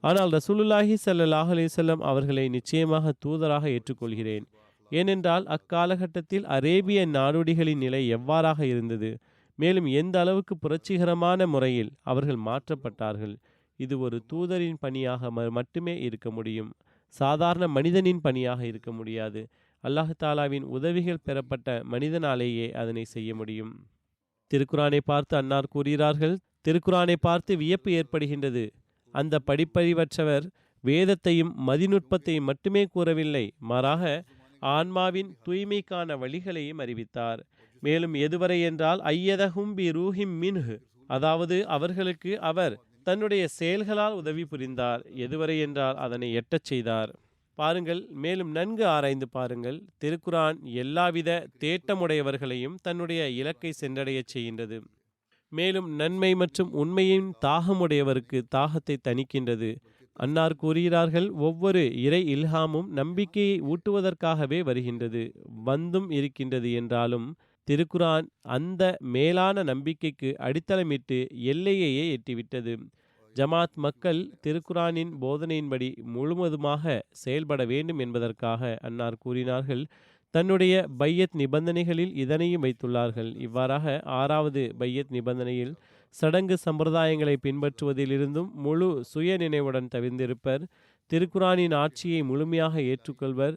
Speaker 2: ஆனால் ரசூலுல்லாஹி ஸல்லல்லாஹு அலைஹி வஸல்லம் அவர்களை நிச்சயமாக தூதராக ஏற்றுக்கொள்கிறேன். ஏனென்றால் அக்காலகட்டத்தில் அரேபிய நாடோடிகளின் நிலை எவ்வாறாக இருந்தது, மேலும் எந்த அளவுக்கு புரட்சிகரமான முறையில் அவர்கள் மாற்றப்பட்டார்கள். இது ஒரு தூதரின் பணியாக மட்டுமே இருக்க முடியும், சாதாரண மனிதனின் பணியாக இருக்க முடியாது. அல்லாஹ் தாலாவின் உதவிகள் பெறப்பட்ட மனிதனாலேயே அதனை செய்ய முடியும். திருக்குரானை பார்த்து அன்னார் கூறுகிறார்கள், திருக்குரானை பார்த்து வியப்பு ஏற்படுகின்றது. அந்த படிப்பறிவற்றவர் வேதத்தையும் மதிநுட்பத்தையும் மட்டுமே கூறவில்லை, மாறாக ஆன்மாவின் தூய்மைக்கான வழிகளையும் அறிவித்தார். மேலும் எதுவரை என்றால் ஐயதஹும் பி ரூஹிம் மின்ஹு, அதாவது அவர்களுக்கு அவர் தன்னுடைய செயல்களால் உதவி புரிந்தார். எதுவரை என்றால் அதனை எட்டச் செய்தார். பாருங்கள், மேலும் நன்கு ஆராய்ந்து பாருங்கள். திருக்குரான் எல்லாவித தேட்டமுடையவர்களையும் தன்னுடைய இலக்கை சென்றடையச் செய்கின்றது. மேலும் நன்மை மற்றும் உண்மையின் தாகமுடையவருக்கு தாகத்தை தணிக்கின்றது. அன்னார் கூறுகிறார்கள், ஒவ்வொரு இறை இல்ஹாமும் நம்பிக்கையை ஊட்டுவதற்காகவே வருகின்றது, வந்தும் இருக்கின்றது. என்றாலும் திருக்குரான் அந்த மேலான நம்பிக்கைக்கு அடித்தளமிட்டு எல்லையையே எட்டிவிட்டது. ஜமாத் மக்கள் திருக்குரானின் போதனையின்படி முழுவதுமாக செயல்பட வேண்டும் என்பதற்காக அன்னார் கூறினார்கள், தன்னுடைய பையத் நிபந்தனைகளில் இதனையும் வைத்துள்ளார்கள். இவ்வாறாக 6வது பையத் நிபந்தனையில் சடங்கு சம்பிரதாயங்களை பின்பற்றுவதிலிருந்தும் முழு சுய நினைவுடன் தவிர்ந்திருப்பர், திருக்குரானின் ஆட்சியை முழுமையாக ஏற்றுக்கொள்வர்,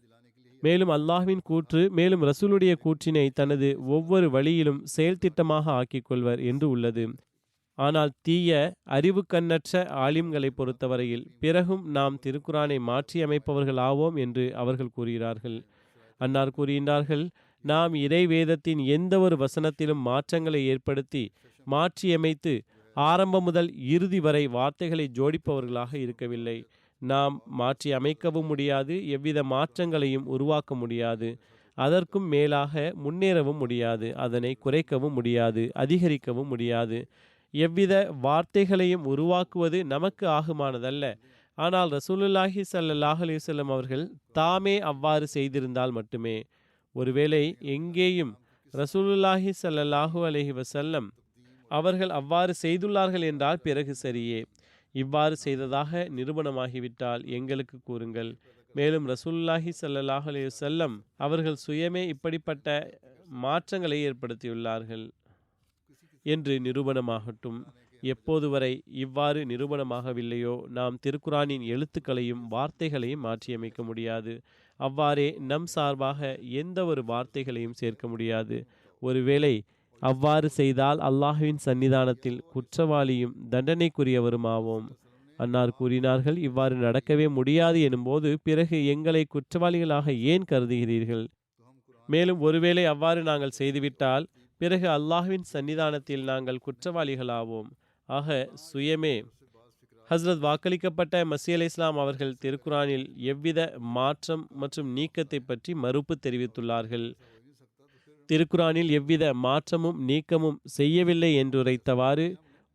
Speaker 2: மேலும் அல்லாஹ்வின் கூற்று மேலும் ரசூலுடைய கூற்றினை தனது ஒவ்வொரு வழியிலும் செயல் திட்டமாக ஆக்கிக்கொள்வர் என்று உள்ளது. ஆனால் தீய அறிவு கண்ணற்ற ஆலிம்களை பொறுத்தவரையில் பிறகும் நாம் திருக்குரானை மாற்றி அமைப்பவர்கள் ஆவோம் என்று அவர்கள் கூறுகிறார்கள். அன்னார் கூறுகின்றார்கள், நாம் இறை வேதத்தின் எந்த ஒரு வசனத்திலும் மாற்றங்களை ஏற்படுத்தி மாற்றியமைத்து ஆரம்பம் முதல் இறுதி வரை வார்த்தைகளை ஜோடிப்பவர்களாக இருக்கவில்லை. நாம் மாற்றி அமைக்கவும் முடியாது, எவ்வித மாற்றங்களையும் உருவாக்க முடியாது, அதற்கும் மேலாக முன்னேறவும் முடியாது, அதனை குறைக்கவும் முடியாது, அதிகரிக்கவும் முடியாது. எவ்வித வார்த்தைகளையும் உருவாக்குவது நமக்கு ஆகுமானதல்ல. ஆனால் ரசூலுல்லாஹி ஸல்லல்லாஹு அலைஹி வஸல்லம் அவர்கள் தாமே அவ்வாறு செய்திருந்தால் மட்டுமே. ஒருவேளை எங்கேயும் ரசூலுல்லாஹி ஸல்லல்லாஹு அலைஹி வஸல்லம் அவர்கள் அவ்வாறு செய்துள்ளார்கள் என்றால் பிறகு சரியே. இவ்வாறு செய்ததாக நிரூபணமாகிவிட்டால் எங்களுக்கு கூறுங்கள். மேலும் ரசூலுல்லாஹி ஸல்லல்லாஹு அலைஹி வஸல்லம் அவர்கள் சுயமே இப்படிப்பட்ட மாற்றங்களை ஏற்படுத்தியுள்ளார்கள் என்று நிரூபணமாகட்டும். எப்போது வரை இவ்வாறு நிரூபணமாகவில்லையோ நாம் திருக்குரானின் எழுத்துக்களையும் வார்த்தைகளையும் மாற்றியமைக்க முடியாது. அவ்வாறே நம் சார்பாக எந்த ஒரு வார்த்தைகளையும் சேர்க்க முடியாது. ஒருவேளை அவ்வாறு செய்தால் அல்லாஹ்வின் சன்னிதானத்தில் குற்றவாளியும் தண்டனைக்குரியவருமாவோம். அன்னார் கூறினார்கள், இவ்வாறு நடக்கவே முடியாது எனும்போது பிறகு எங்களை குற்றவாளிகளாக ஏன் கருதுகிறீர்கள்? மேலும் ஒருவேளை அவ்வாறு நாங்கள் செய்துவிட்டால் பிறகு அல்லாஹ்வின் சன்னிதானத்தில் நாங்கள் குற்றவாளிகளாவோம். ஆக சுயமே ஹஸ்ரத் வாக்களிக்கப்பட்ட மஸீ அலைஹிஸ்ஸலாம் அவர்கள் திருக்குரானில் எவ்வித மாற்றம் மற்றும் நீக்கத்தை பற்றி மறுப்பு தெரிவித்துள்ளார்கள். திருக்குரானில் எவ்வித மாற்றமும் நீக்கமும் செய்யவில்லை என்றுரைத்தவாறு,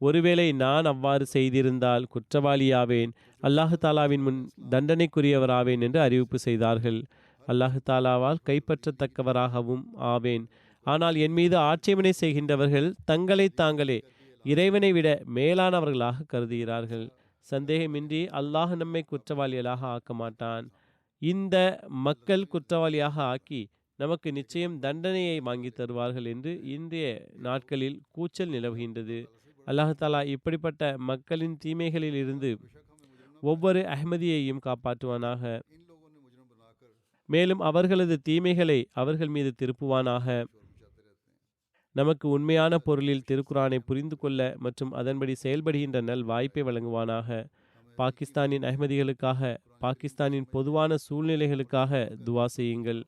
Speaker 2: ஒருவேளை நான் அவ்வாறு செய்திருந்தால் குற்றவாளியாவேன், அல்லாஹு தாலாவின் முன் தண்டனைக்குரியவராவேன் என்று அறிவிப்பு செய்தார்கள். அல்லாஹு தாலாவால் கைப்பற்றத்தக்கவராகவும் ஆவேன். ஆனால் என் மீது ஆட்சேபனை செய்கின்றவர்கள் தங்களை தாங்களே இறைவனை விட மேலானவர்களாக கருதுகிறார்கள். சந்தேகமின்றி அல்லாஹ் நம்மை குற்றவாளிகளாக ஆக்க மாட்டான். இந்த மக்கள் குற்றவாளியாக ஆக்கி நமக்கு நிச்சயம் தண்டனையை வாங்கி தருவார்கள் என்று இன்றைய நாட்களில் கூச்சல் நிலவுகின்றது. அல்லாஹ் தாலா இப்படிப்பட்ட மக்களின் தீமைகளில் இருந்து ஒவ்வொரு அஹ்மதியையும் காப்பாற்றுவானாக. மேலும் அவர்களது தீமைகளை அவர்கள் மீது திருப்புவானாக. நமக்கு உண்மையான பொருளில் திருக்குரானை புரிந்து கொள்ள மற்றும் அதன்படி செயல்படுகின்ற நல் வாய்ப்பை வழங்குவானாக. பாகிஸ்தானின் அஹ்மதிகளுக்காக, பாகிஸ்தானின் பொதுவான சூழ்நிலைகளுக்காக துவா செய்யுங்கள்.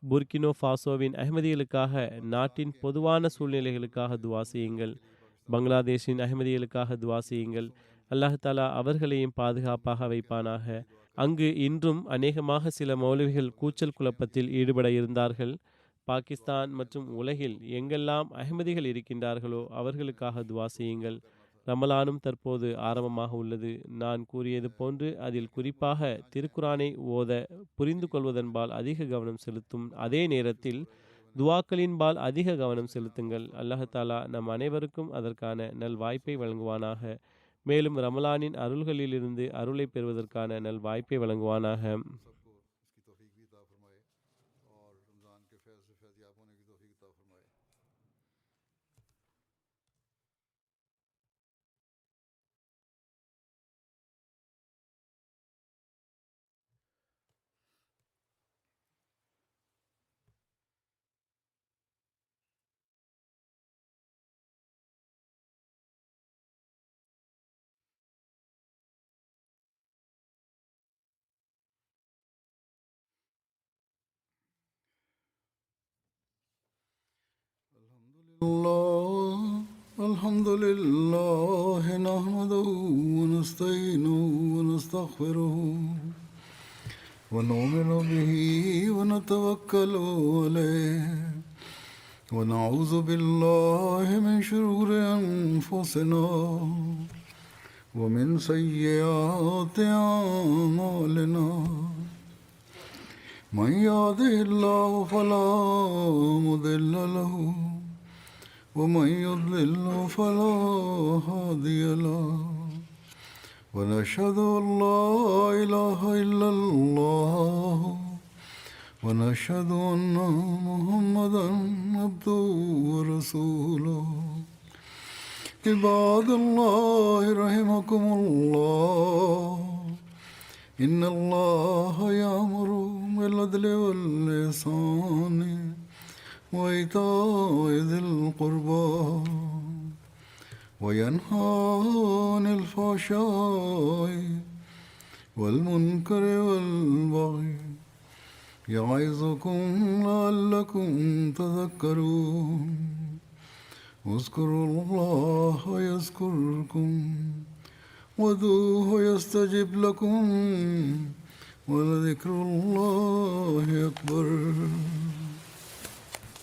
Speaker 2: புர்கினோ ஃபாசோவின் அஹ்மதிகளுக்காக, நாட்டின் பொதுவான சூழ்நிலைகளுக்காக துவா செய்யுங்கள். பங்களாதேஷின் அஹ்மதிகளுக்காக துவா செய்யுங்கள். அல்லாஹ் தாலா அவர்களையும் பாதுகாப்பாக வைப்பானாக. அங்கு இன்றும் அநேகமாக சில மௌலவிகள் கூச்சல் குழப்பத்தில் ஈடுபட இருந்தார்கள். பாகிஸ்தான் மற்றும் உலகில் எங்கெல்லாம் அஹ்மதிகள் இருக்கின்றார்களோ அவர்களுக்காக துவா செய்யுங்கள். ரமலானும் தற்போது ஆரம்பமாக உள்ளது. நான் கூறியது போன்று அதில் குறிப்பாக திருக்குரானை ஓத புரிந்து கொள்வதன்பால் அதிக கவனம் செலுத்தும் அதே நேரத்தில் துவாக்களின்பால் அதிக கவனம் செலுத்துங்கள். அல்லாஹ் தாலா நம் அனைவருக்கும் அதற்கான நல் வாய்ப்பை வழங்குவானாக. மேலும் ரமலானின் அருள்களிலிருந்து அருளை பெறுவதற்கான நல் வாய்ப்பை வழங்குவானாக.
Speaker 1: الحمد لله نحمده ونستعينه ونستغفره ونؤمن به ونتوكل عليه ونعوذ بالله من شرور أنفسنا ومن سيئات أعمالنا من يهده الله فلا مضل له ومن يضلل فلا هادي له ونشهد أن لا إله إلا الله ونشهد أن محمدا عبده ورسوله عباد الله رحمكم الله إن الله يأمر بالعدل والإحسان وإيتاء ذي القربى وينهى عن الفحشاء والمنكر والبغي يعظكم لعلكم تذكرون اذكروا الله يذكركم وادعوه يستجب لكم ولذكر الله أكبر